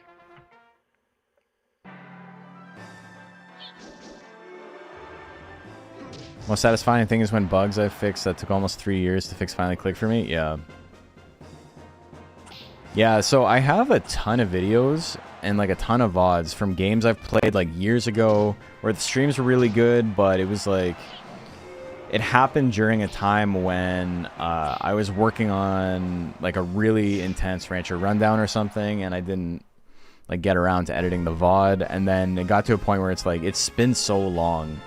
Most satisfying thing is when bugs I fixed that took almost 3 years to fix finally click for me. Yeah. Yeah, so I have a ton of videos and like a ton of VODs from games I've played like years ago where the streams were really good, but it was like... It happened during a time when I was working on like a really intense Rancher rundown or something, and I didn't like get around to editing the VOD, and then it got to a point where it's like, it's been so long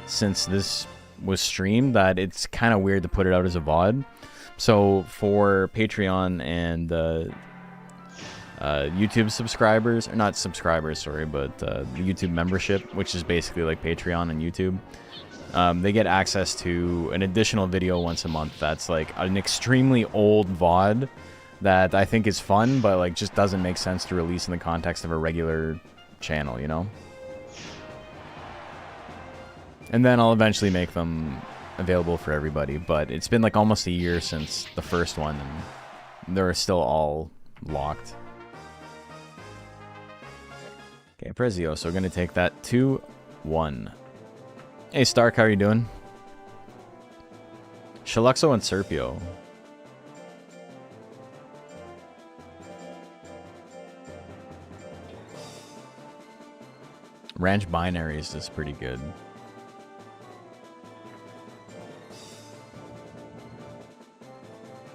since this was streamed that it's kind of weird to put it out as a VOD. So for Patreon and YouTube subscribers, or not subscribers, sorry, but the YouTube membership, which is basically like Patreon and YouTube, they get access to an additional video once a month that's like an extremely old VOD that I think is fun, but like just doesn't make sense to release in the context of a regular channel, you know? And then I'll eventually make them available for everybody, but it's been like almost a year since the first one, and they're still all locked. Okay, Prezio, so we're gonna take that 2-1. Hey Stark, how are you doing? Shaluxo and Serpio. Ranch Binaries is pretty good.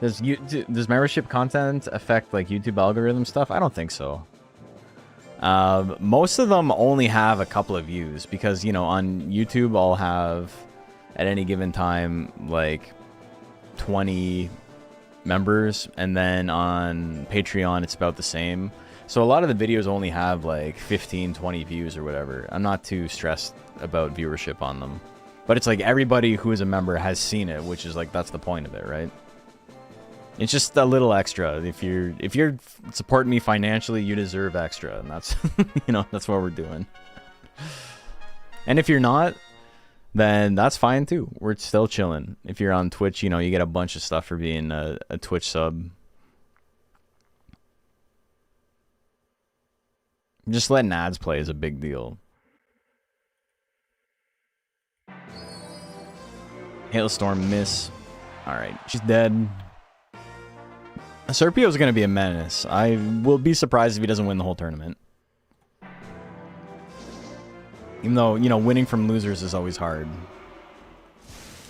Does membership content affect like YouTube algorithm stuff? I don't think so. Most of them only have a couple of views because, you know, on YouTube I'll have at any given time like 20 members, and then on Patreon it's about the same. So a lot of the videos only have like 15, 20 views or whatever. I'm not too stressed about viewership on them. But it's like everybody who is a member has seen it, which is like, that's the point of it, right? It's just a little extra. If you're supporting me financially, you deserve extra, and that's you know, that's what we're doing. And if you're not, then that's fine too. We're still chilling. If you're on Twitch, you know, you get a bunch of stuff for being a Twitch sub. Just letting ads play is a big deal. Hailstorm miss. Alright, she's dead. Serpio's going to be a menace. I will be surprised if he doesn't win the whole tournament. Even though, you know, winning from losers is always hard.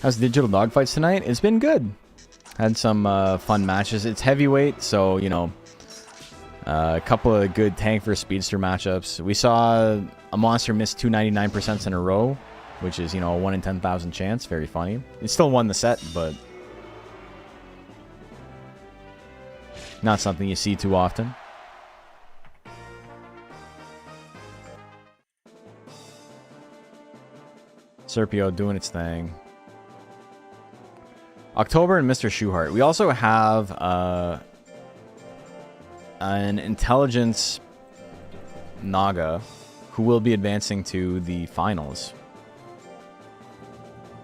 How's Digital Dogfights tonight? It's been good. Had some fun matches. It's heavyweight, so, you know, a couple of good tank versus speedster matchups. We saw a monster miss 299% in a row, which is, you know, a 1 in 10,000 chance. Very funny. It still won the set, but not something you see too often. Serpio doing its thing. October and Mr. Shoehart. We also have an intelligence Naga who will be advancing to the finals.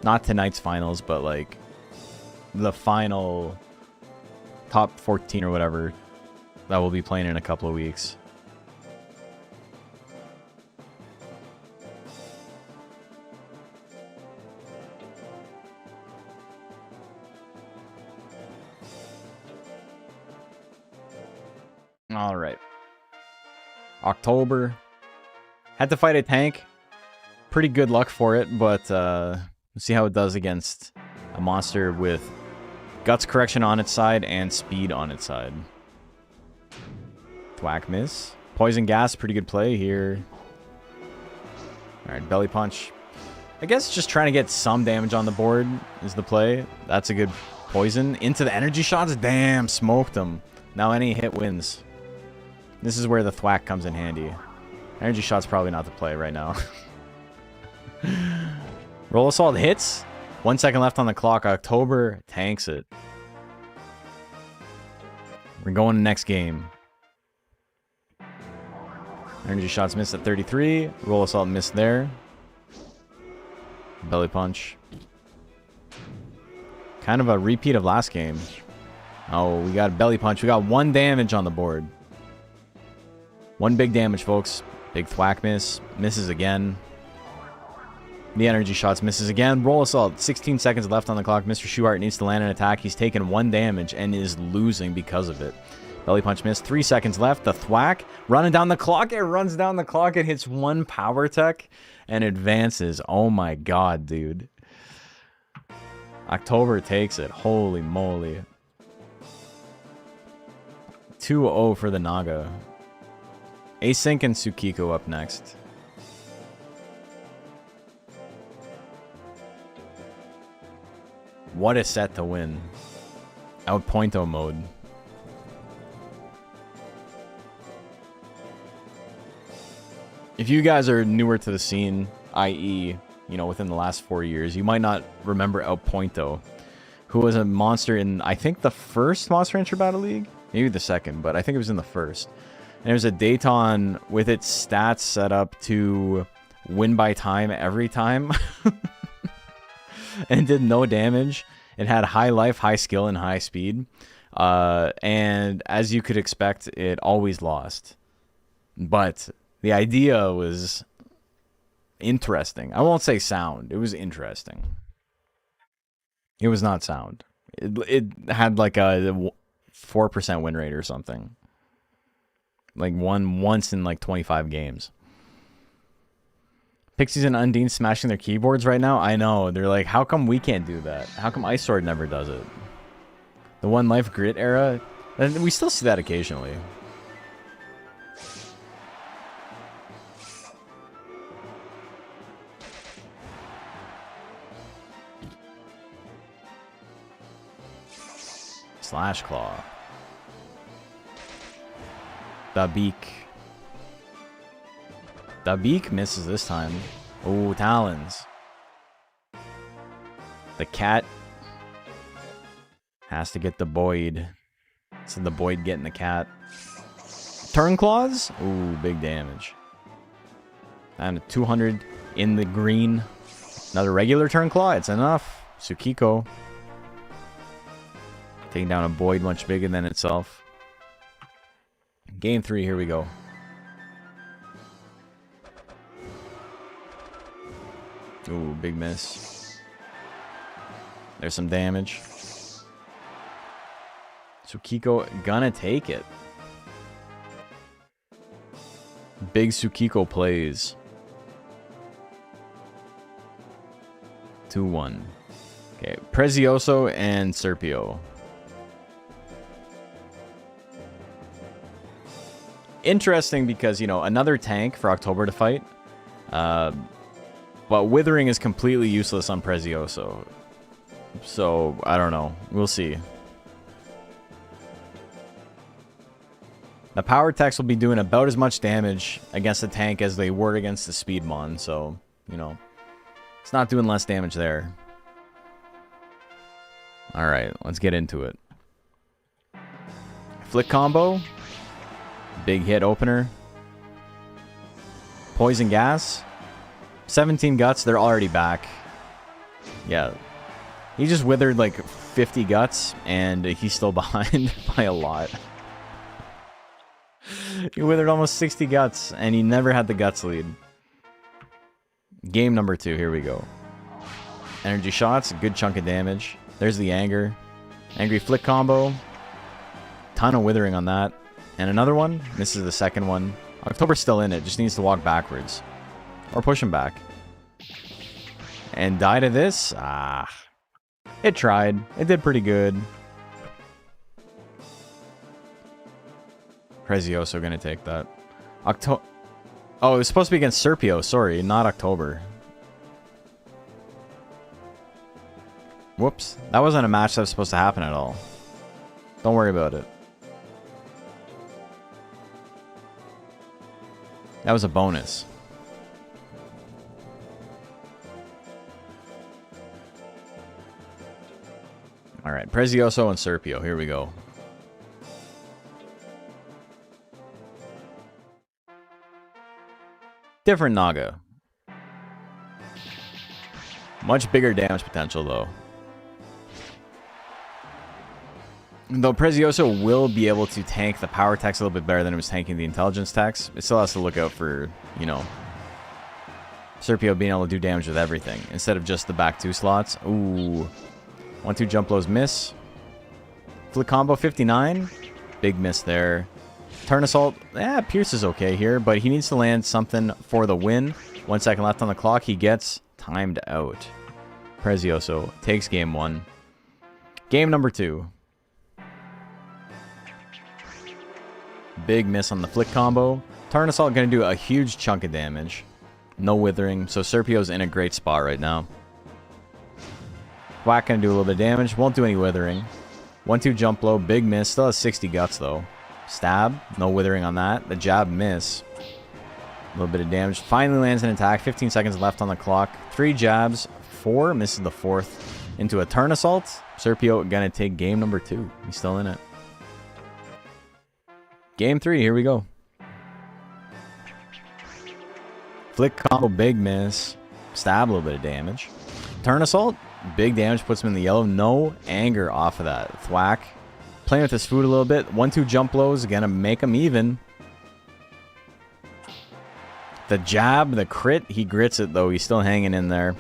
Not tonight's finals, but like the final top 14 or whatever that will be playing in a couple of weeks. All right. October. Had to fight a tank. Pretty good luck for it, but we'll see how it does against a monster with Guts Correction on its side and Speed on its side. Thwack miss. Poison Gas, pretty good play here. Alright, Belly Punch. I guess just trying to get some damage on the board is the play. That's a good poison. Into the energy shots. Damn, smoked him. Now any hit wins. This is where the thwack comes in handy. Energy shot's probably not the play right now. Roll Assault hits. 1 second left on the clock. October tanks it. We're going to next game. Energy shots missed at 33. Roll Assault missed there. Belly Punch. Kind of a repeat of last game. Oh, we got Belly Punch. We got 1 damage on the board. 1 big damage, folks. Big thwack miss. Misses again. The energy shots misses again. Roll Assault. 16 seconds left on the clock. Mr. Shoehart needs to land an attack. He's taken 1 damage and is losing because of it. Belly Punch missed. 3 seconds left. The thwack running down the clock. It runs down the clock. It hits 1 power tech and advances. Oh my god, dude. October takes it. Holy moly. 2-0 for the Naga. Async and Tsukiko up next. What a set to win. Outpointo mode. If you guys are newer to the scene, i.e., you know, within the last 4 years, you might not remember Outpointo, who was a monster in, I think, the first Monster Rancher Battle League? Maybe the second, but I think it was in the first. And it was a Dayton with its stats set up to win by time every time. And did no damage. It had high life, high skill, and high speed. And as you could expect, it always lost. But the idea was interesting. I won't say sound. It was interesting. It was not sound. It had like a 4% win rate or something. Like won once in like 25 games. Pixies and Undine smashing their keyboards right now? I know. They're like, how come we can't do that? How come Ice Sword never does it? The One Life Grit era? And we still see that occasionally. Slash Claw. The Beak. The Beak misses this time. Oh, Talons. The cat has to get the Boyd. So the Boyd getting the cat. Turn Claws? Ooh, big damage. And a 200 in the green. Another regular turn claw. It's enough. Tsukiko. Taking down a Boyd much bigger than itself. Game 3, here we go. Ooh, big miss. There's some damage. Tsukiko gonna take it. Big Tsukiko plays. 2-1. Okay, Prezioso and Serpio. Interesting because, you know, another tank for October to fight. But Withering is completely useless on Prezioso. So, I don't know. We'll see. The power techs will be doing about as much damage against the tank as they were against the Speedmon. So, you know, it's not doing less damage there. Alright, let's get into it. Flick combo. Big hit opener. Poison gas. 17 guts, they're already back. Yeah. He just withered like 50 guts, and he's still behind by a lot. He withered almost 60 guts, and he never had the guts lead. Game number 2, here we go. Energy shots, a good chunk of damage. There's the anger. Angry flick combo. Ton of withering on that. And another one. This is the second one. October's still in it, just needs to walk backwards. Or push him back. And die to this? Ah. It tried. It did pretty good. Prezioso gonna take that. Oh, it was supposed to be against Serpio. Sorry, not October. Whoops. That wasn't a match that was supposed to happen at all. Don't worry about it. That was a bonus. Alright, Prezioso and Serpio. Here we go. Different Naga. Much bigger damage potential, though. Though Prezioso will be able to tank the power techs a little bit better than it was tanking the intelligence techs, it still has to look out for, you know, Serpio being able to do damage with everything instead of just the back 2 slots. Ooh. 1-2 jump lows miss. Flick combo 59. Big miss there. Turn assault. Pierce is okay here, but he needs to land something for the win. 1 second left on the clock. He gets timed out. Prezioso takes game 1. Game number 2. Big miss on the flick combo. Turn assault going to do a huge chunk of damage. No withering, so Serpio's in a great spot right now. Whack going to do a little bit of damage. Won't do any withering. 1-2 jump low. Big miss. Still has 60 guts though. Stab. No withering on that. The jab miss. A little bit of damage. Finally lands an attack. 15 seconds left on the clock. 3 jabs. 4. Misses the 4th. Into a turn assault. Serpio going to take game number 2. He's still in it. Game 3. Here we go. Flick combo. Big miss. Stab. A little bit of damage. Turn assault. Big damage. Puts him in the yellow. No anger off of that. Thwack. Playing with his food a little bit. 1-2 jump lows. Gonna make him even. The jab, the crit. He grits it though. He's still hanging in there.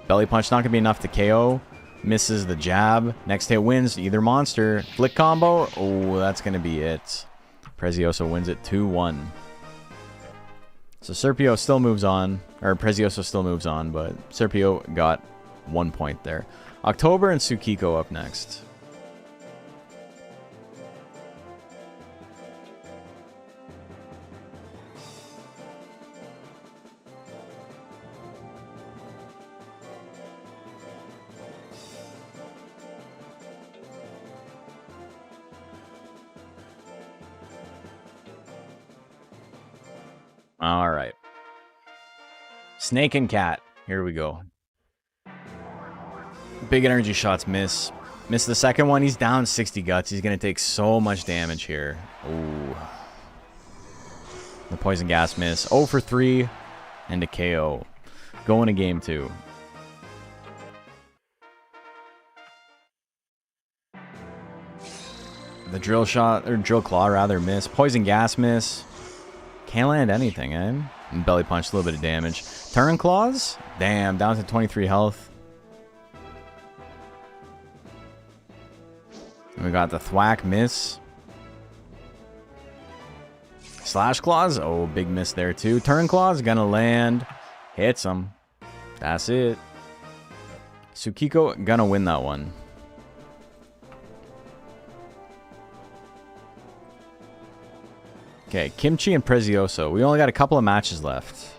Belly punch not gonna be enough to KO. Misses the jab. Next hit wins. Either monster. Flick combo. Oh, that's gonna be it. Prezioso wins it 2-1. So Serpio still moves on. Or Prezioso still moves on. But Serpio got 1 point there. October and Tsukiko up next. All right. Snake and cat. Here we go. Big energy shots miss. Miss the second one. He's down 60 guts. He's going to take so much damage here. Ooh. The poison gas miss. 0 for 3 and a KO. Going to game 2. The drill shot, or drill claw rather, miss. Poison gas, miss. Can't land anything, eh? And belly punch, a little bit of damage. Turn claws? Damn, down to 23 health. And we got the thwack, miss. Slash claws? Oh, big miss there too. Turn claws, gonna land. Hits him. That's it. Tsukiko gonna win that one. Okay, Kimchi and Prezioso. We only got a couple of matches left.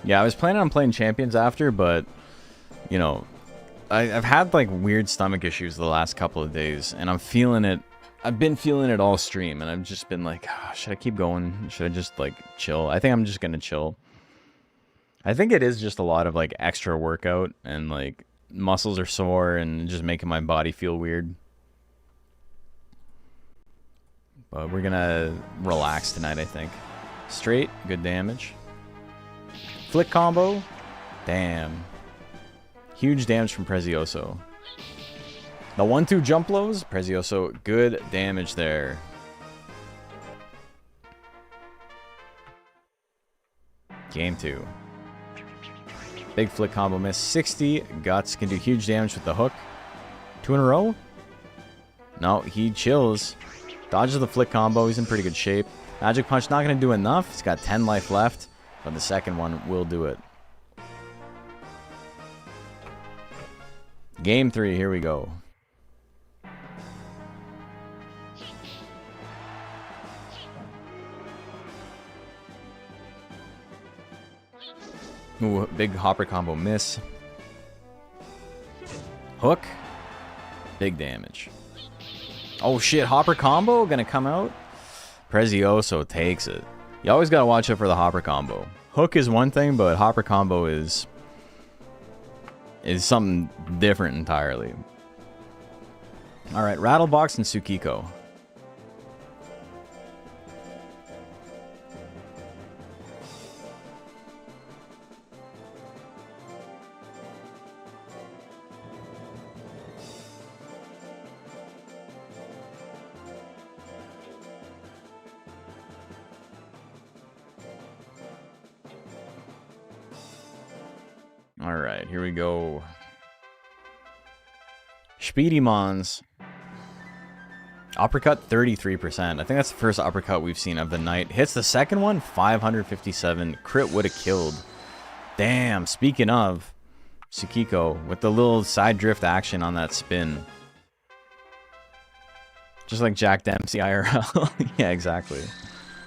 Yeah, I was planning on playing Champions after, but, you know, I've had, like, weird stomach issues the last couple of days, and I'm feeling it. I've been feeling it all stream, and I've just been like, oh, should I keep going? Should I just, like, chill? I think I'm just gonna chill. I think it is just a lot of, like, extra workout, and, like, muscles are sore, and just making my body feel weird. But we're gonna relax tonight, I think. Straight, good damage. Flick combo. Damn. Huge damage from Prezioso. The 1-2 jump lows. Prezioso, good damage there. Game 2. Big flick combo miss. 60. Guts can do huge damage with the hook. 2 in a row? No, he chills. Dodges the flick combo. He's in pretty good shape. Magic punch not going to do enough. He's got 10 life left. But the second one will do it. Game 3, here we go. Ooh, big hopper combo miss. Hook. Big damage. Oh shit, hopper combo gonna come out? Prezioso takes it. You always gotta watch out for the hopper combo. Hook is one thing, but hopper combo is something different entirely. Alright, Rattlebox and Tsukiko. Alright, here we go. Speedy Mons. Uppercut 33%. I think that's the first uppercut we've seen of the night. Hits the second one, 557. Crit would have killed. Damn, speaking of, Tsukiko with the little side drift action on that spin. Just like Jack Dempsey IRL. Yeah, exactly.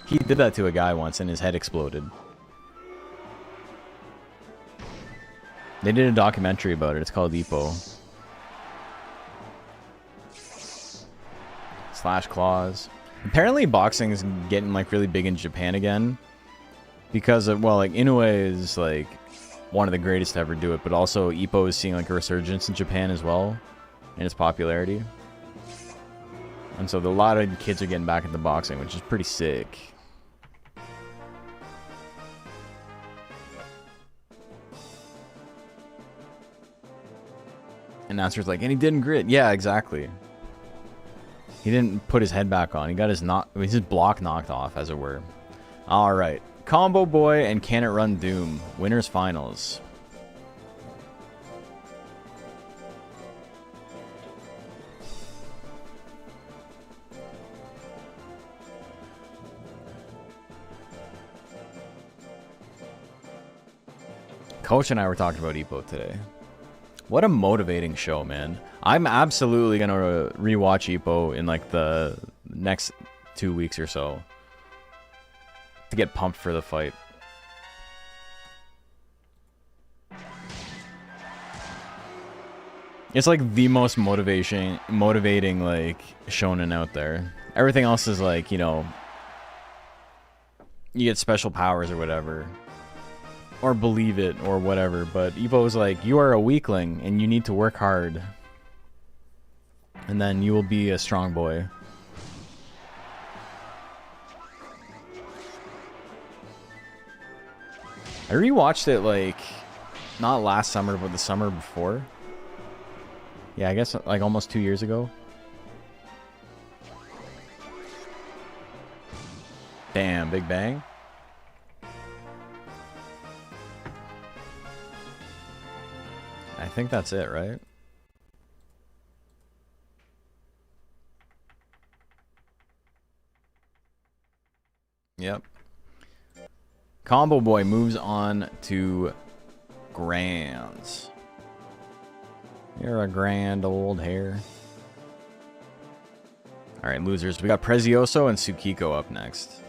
He did that to a guy once and his head exploded. They did a documentary about it. It's called Ippo. Slash claws. Apparently boxing is getting like really big in Japan again. Because of, well, like Inoue is like one of the greatest to ever do it. But also Ippo is seeing like a resurgence in Japan as well. In its popularity. And so a lot of kids are getting back into boxing, which is pretty sick. Announcer's like, and he didn't grit. Yeah, exactly. He didn't put his head back on. He got his block knocked off, as it were. All right, Combo Boy and Can It Run Doom winners finals. Coach and I were talking about Ippo today. What a motivating show, man. I'm absolutely going to rewatch Ippo in like the next 2 weeks or so. To get pumped for the fight. It's like the most motivating like shonen out there. Everything else is like, you know, you get special powers or whatever. Or believe it, or whatever. But Ippo's like, you are a weakling, and you need to work hard. And then you will be a strong boy. I rewatched it like not last summer, but the summer before. Yeah, I guess like almost 2 years ago. Damn, Big Bang. I think that's it, right? Yep. Combo Boy moves on to Grands. You're a grand old hair. Alright, losers. We got Prezioso and Tsukiko up next.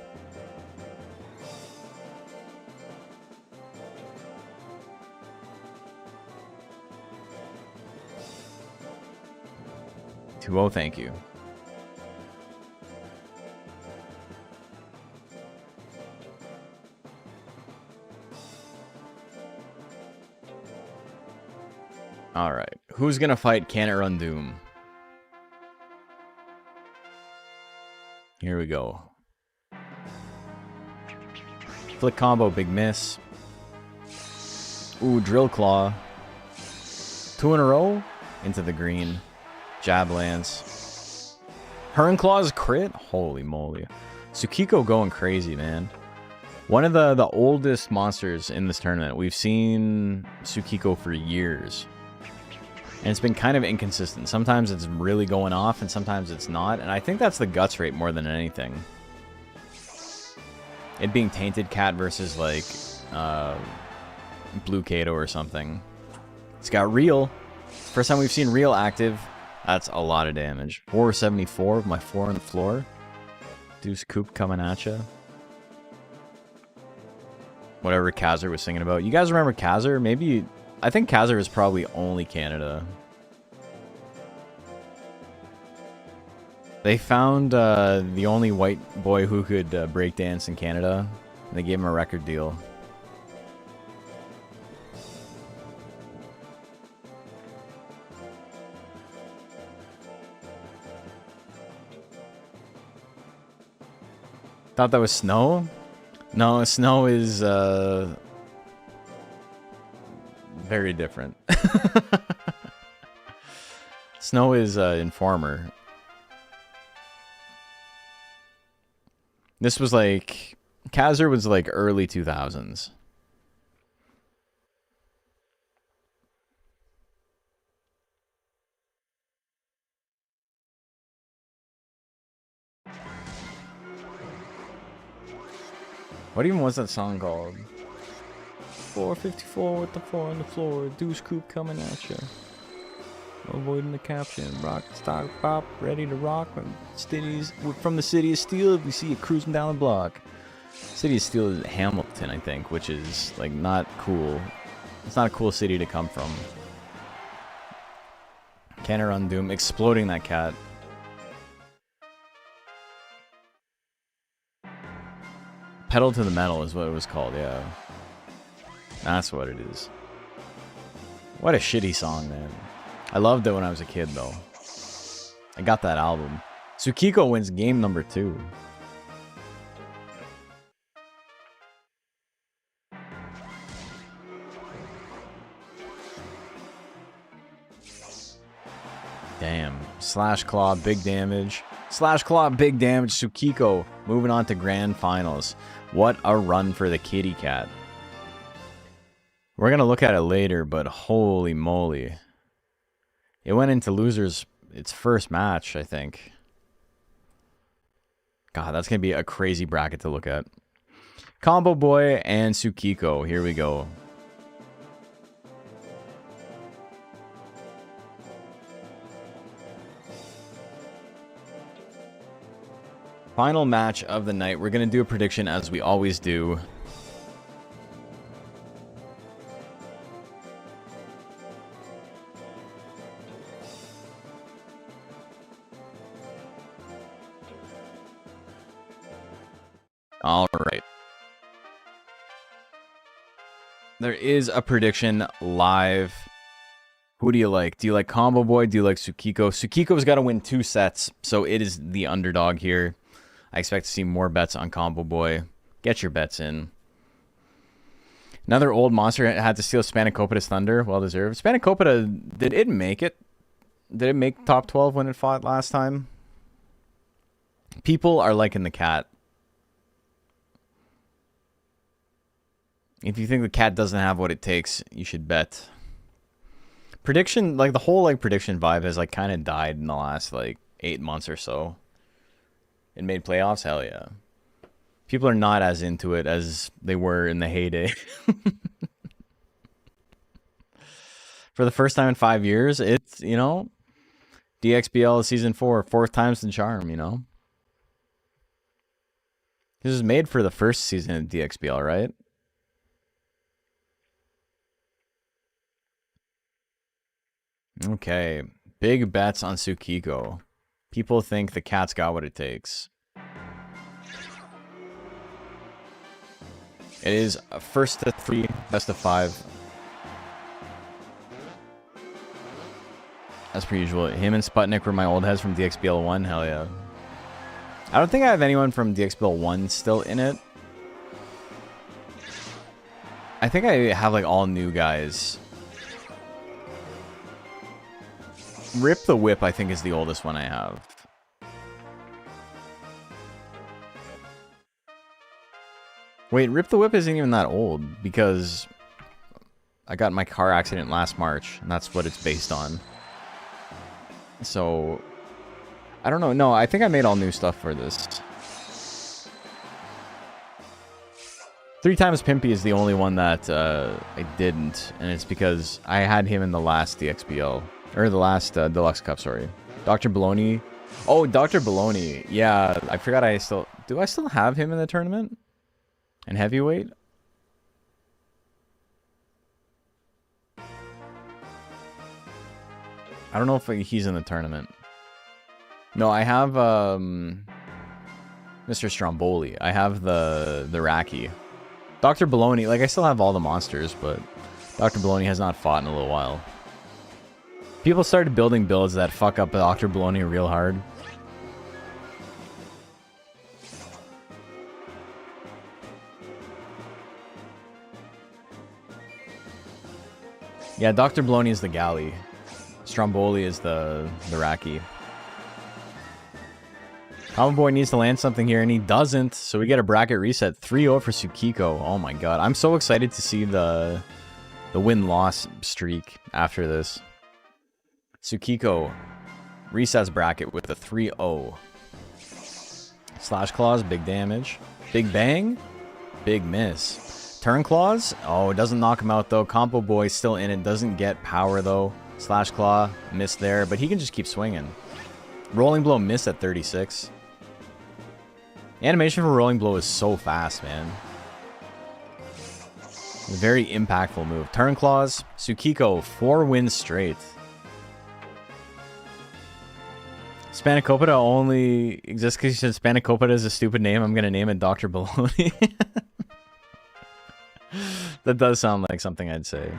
Oh, thank you. Alright. Who's gonna fight Can It Run Doom? Here we go. Flick combo, big miss. Ooh, Drill Claw. 2 in a row. Into the green. Jab lands. Hurn Claw's crit? Holy moly. Tsukiko going crazy, man. One of the oldest monsters in this tournament. We've seen Tsukiko for years. And it's been kind of inconsistent. Sometimes it's really going off, and sometimes it's not. And I think that's the guts rate more than anything. It being Tainted Cat versus, like, Blue Kato or something. It's got Real. First time we've seen Real active. That's a lot of damage. 474 with my 4 on the floor. Deuce Coop coming at ya. Whatever Kazir was singing about. You guys remember Kazir? Maybe... I think Kazir is probably only Canada. They found the only white boy who could breakdance in Canada. And they gave him a record deal. Thought that was Snow? No, Snow is very different. Snow is Informer. This was like... Kazir was like early 2000s. What even was that song called? 454 with the 4 on the floor. Deuce Coop coming at ya. Avoiding the caption. Rock, stock, pop, ready to rock. From the City of Steel, we see you cruising down the block. City of Steel is Hamilton, I think, which is like not cool. It's not a cool city to come from. Can It Run Doom exploding that cat. Pedal to the Metal is what it was called, yeah. That's what it is. What a shitty song, man. I loved it when I was a kid, though. I got that album. Tsukiko wins game number 2. Damn. Slash Claw, big damage. Slash Claw, big damage. Tsukiko moving on to grand finals. What a run for the kitty cat. We're going to look at it later, but holy moly. It went into losers its first match, I think. God, that's going to be a crazy bracket to look at. Combo Boy and Tsukiko. Here we go. Final match of the night. We're going to do a prediction as we always do. All right. There is a prediction live. Who do you like? Do you like Combo Boy? Do you like Tsukiko? Tsukiko's got to win 2 sets, so it is the underdog here. I expect to see more bets on Combo Boy. Get your bets in. Another old monster had to steal Spanakopita's Thunder. Well deserved. Spanakopita, did it make it? Did it make top 12 when it fought last time? People are liking the cat. If you think the cat doesn't have what it takes, you should bet. Prediction, like the whole like prediction vibe has like kind of died in the last like 8 months or so. It made playoffs, hell yeah. People are not as into it as they were in the heyday. For the first time in 5 years, it's, you know, DXBL season 4, 4th time's the charm, you know. This was made for the first season of DXBL, right? Okay, big bets on Tsukiko. People think the cat's got what it takes. It is first to 3, best of 5. As per usual. Him and Sputnik were my old heads from DXBL 1. Hell yeah. I don't think I have anyone from DXBL 1 still in it. I think I have like all new guys. Rip the Whip, I think, is the oldest one I have. Wait, Rip the Whip isn't even that old because I got in my car accident last March, and that's what it's based on. So, I don't know. No, I think I made all new stuff for this. 3 times Pimpy is the only one that I didn't, and it's because I had him in the last DXBL. Or the last Deluxe Cup, sorry. Dr. Baloney. Oh, Dr. Baloney. Yeah, I forgot I still... Do I still have him in the tournament? And heavyweight? I don't know if he's in the tournament. No, I have Mr. Stromboli. I have the Raki. Dr. Baloney, like I still have all the monsters, but Dr. Baloney has not fought in a little while. People started building builds that fuck up Dr. Baloney real hard. Yeah, Dr. Baloney is the galley. Stromboli is the Raki. Common Boy needs to land something here, and he doesn't. So we get a bracket reset. 3-0 for Tsukiko. Oh my god. I'm so excited to see the win-loss streak after this. Tsukiko resets bracket with a 3-0. Slash Claws, big damage. Big Bang, big miss. Turn Claws, oh, it doesn't knock him out though. Combo Boy still in it, doesn't get power though. Slash Claw, miss there, but he can just keep swinging. Rolling Blow, miss at 36. Animation for Rolling Blow is so fast, man. A very impactful move. Turn Claws, Tsukiko, 4 wins straight. Spanakopita only exists because you said Spanakopita is a stupid name. I'm going to name it Dr. Baloney. That does sound like something I'd say.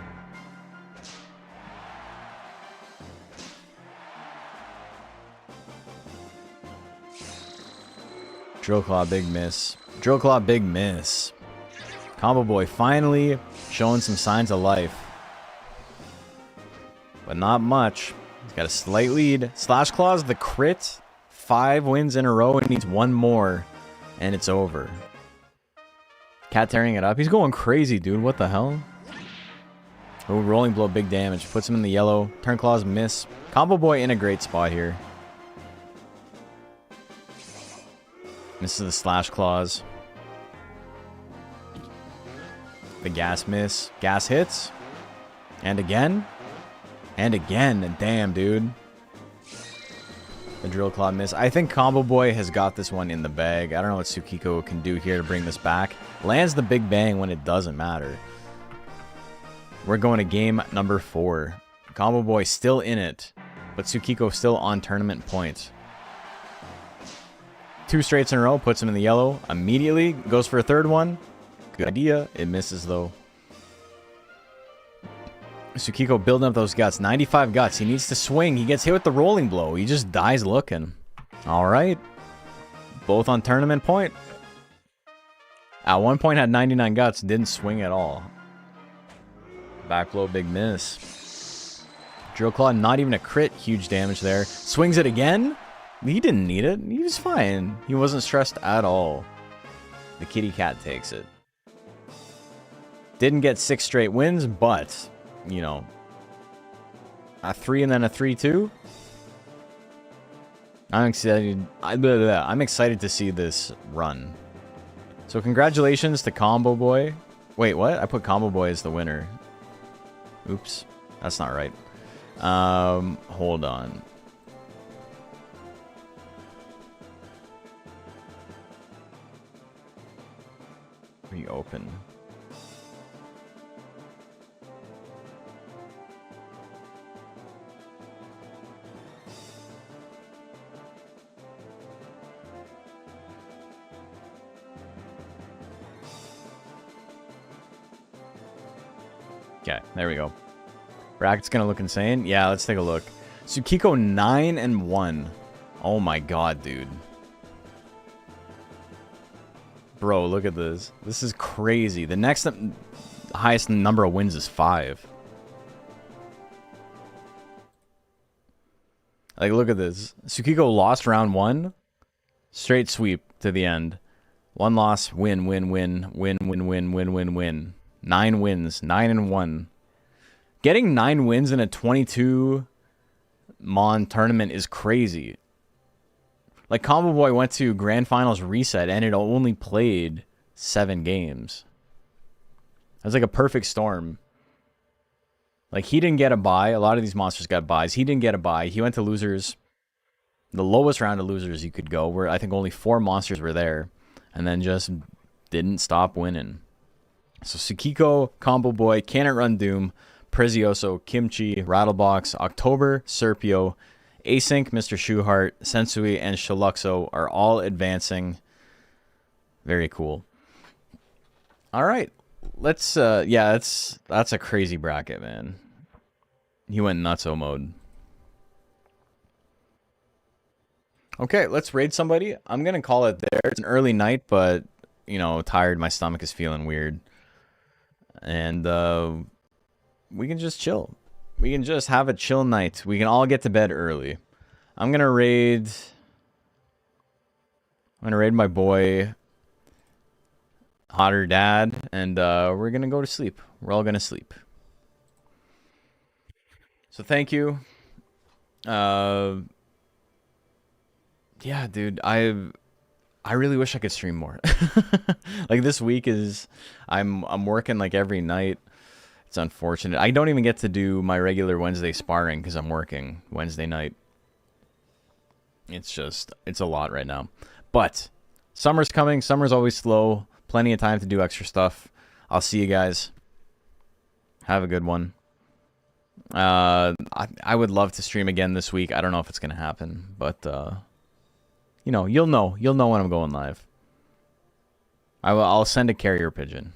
Drill Claw, big miss. Drill Claw, big miss. Combo Boy finally showing some signs of life. But not much. He's got a slight lead. Slash Claws, the crit. 5 wins in a row and needs 1 more. And it's over. Cat tearing it up. He's going crazy, dude. What the hell? Oh, Rolling Blow, big damage. Puts him in the yellow. Turn Claws, miss. Combo Boy in a great spot here. Misses the Slash Claws. The gas miss. Gas hits. And again. And again. Damn, dude. The Drill Claw miss. I think Combo Boy has got this one in the bag. I don't know what Tsukiko can do here to bring this back. Lands the Big Bang when it doesn't matter. We're going to game number 4. Combo Boy still in it. But Tsukiko still on tournament points. 2 straights in a row. Puts him in the yellow. Immediately goes for a 3rd one. Good idea. It misses though. Tsukiko building up those guts. 95 guts. He needs to swing. He gets hit with the rolling blow. He just dies looking. All right. Both on tournament point. At one point had 99 guts. Didn't swing at all. Back blow, big miss. Drill Claw, not even a crit. Huge damage there. Swings it again. He didn't need it. He was fine. He wasn't stressed at all. The kitty cat takes it. Didn't get 6 straight wins, but, you know, a 3 and then a 3-2. I'm excited. I'm excited to see this run. So congratulations to Combo Boy. Wait, what? I put Combo Boy as the winner. Oops, that's not right. Hold on. Reopen. Okay, there we go. Bracket's gonna look insane. Yeah, let's take a look. Tsukiko 9-1. Oh my god, dude. Bro, look at this. This is crazy. The next highest number of wins is 5. Like, look at this. Tsukiko lost round 1. Straight sweep to the end. 1 loss, win, win, win, win, win, win, win, win, win. 9 wins, 9-1. Getting 9 wins in a 22 Mon tournament is crazy. Like, Combo Boy went to Grand Finals reset and it only played 7 games. That's like a perfect storm. Like, he didn't get a bye. A lot of these monsters got buys. He didn't get a bye. He went to losers. The lowest round of losers you could go, where I think only 4 monsters were there. And then just didn't stop winning. So Tsukiko, Combo Boy, Can It Run Doom, Prezioso, Kimchi, Rattlebox, October, Serpio, Async, Mr. Shoeheart, Sensui, and Shiluxo are all advancing. Very cool. All right. Let's, yeah, that's a crazy bracket, man. He went nutso mode. Okay, let's raid somebody. I'm going to call it there. It's an early night, but, you know, tired. My stomach is feeling weird. And we can just chill. We can just have a chill night. We can all get to bed early. I'm going to raid my boy, Hotter Dad, and we're going to go to sleep. We're all going to sleep. So thank you. Yeah, dude, I really wish I could stream more. Like, this week is I'm working like every night. It's unfortunate. I don't even get to do my regular Wednesday sparring because I'm working Wednesday night. It's a lot right now. But summer's coming. Summer's always slow. Plenty of time to do extra stuff. I'll see you guys. Have a good one. I would love to stream again this week. I don't know if it's gonna happen, but you know, you'll know when I'm going live. I'll send a carrier pigeon.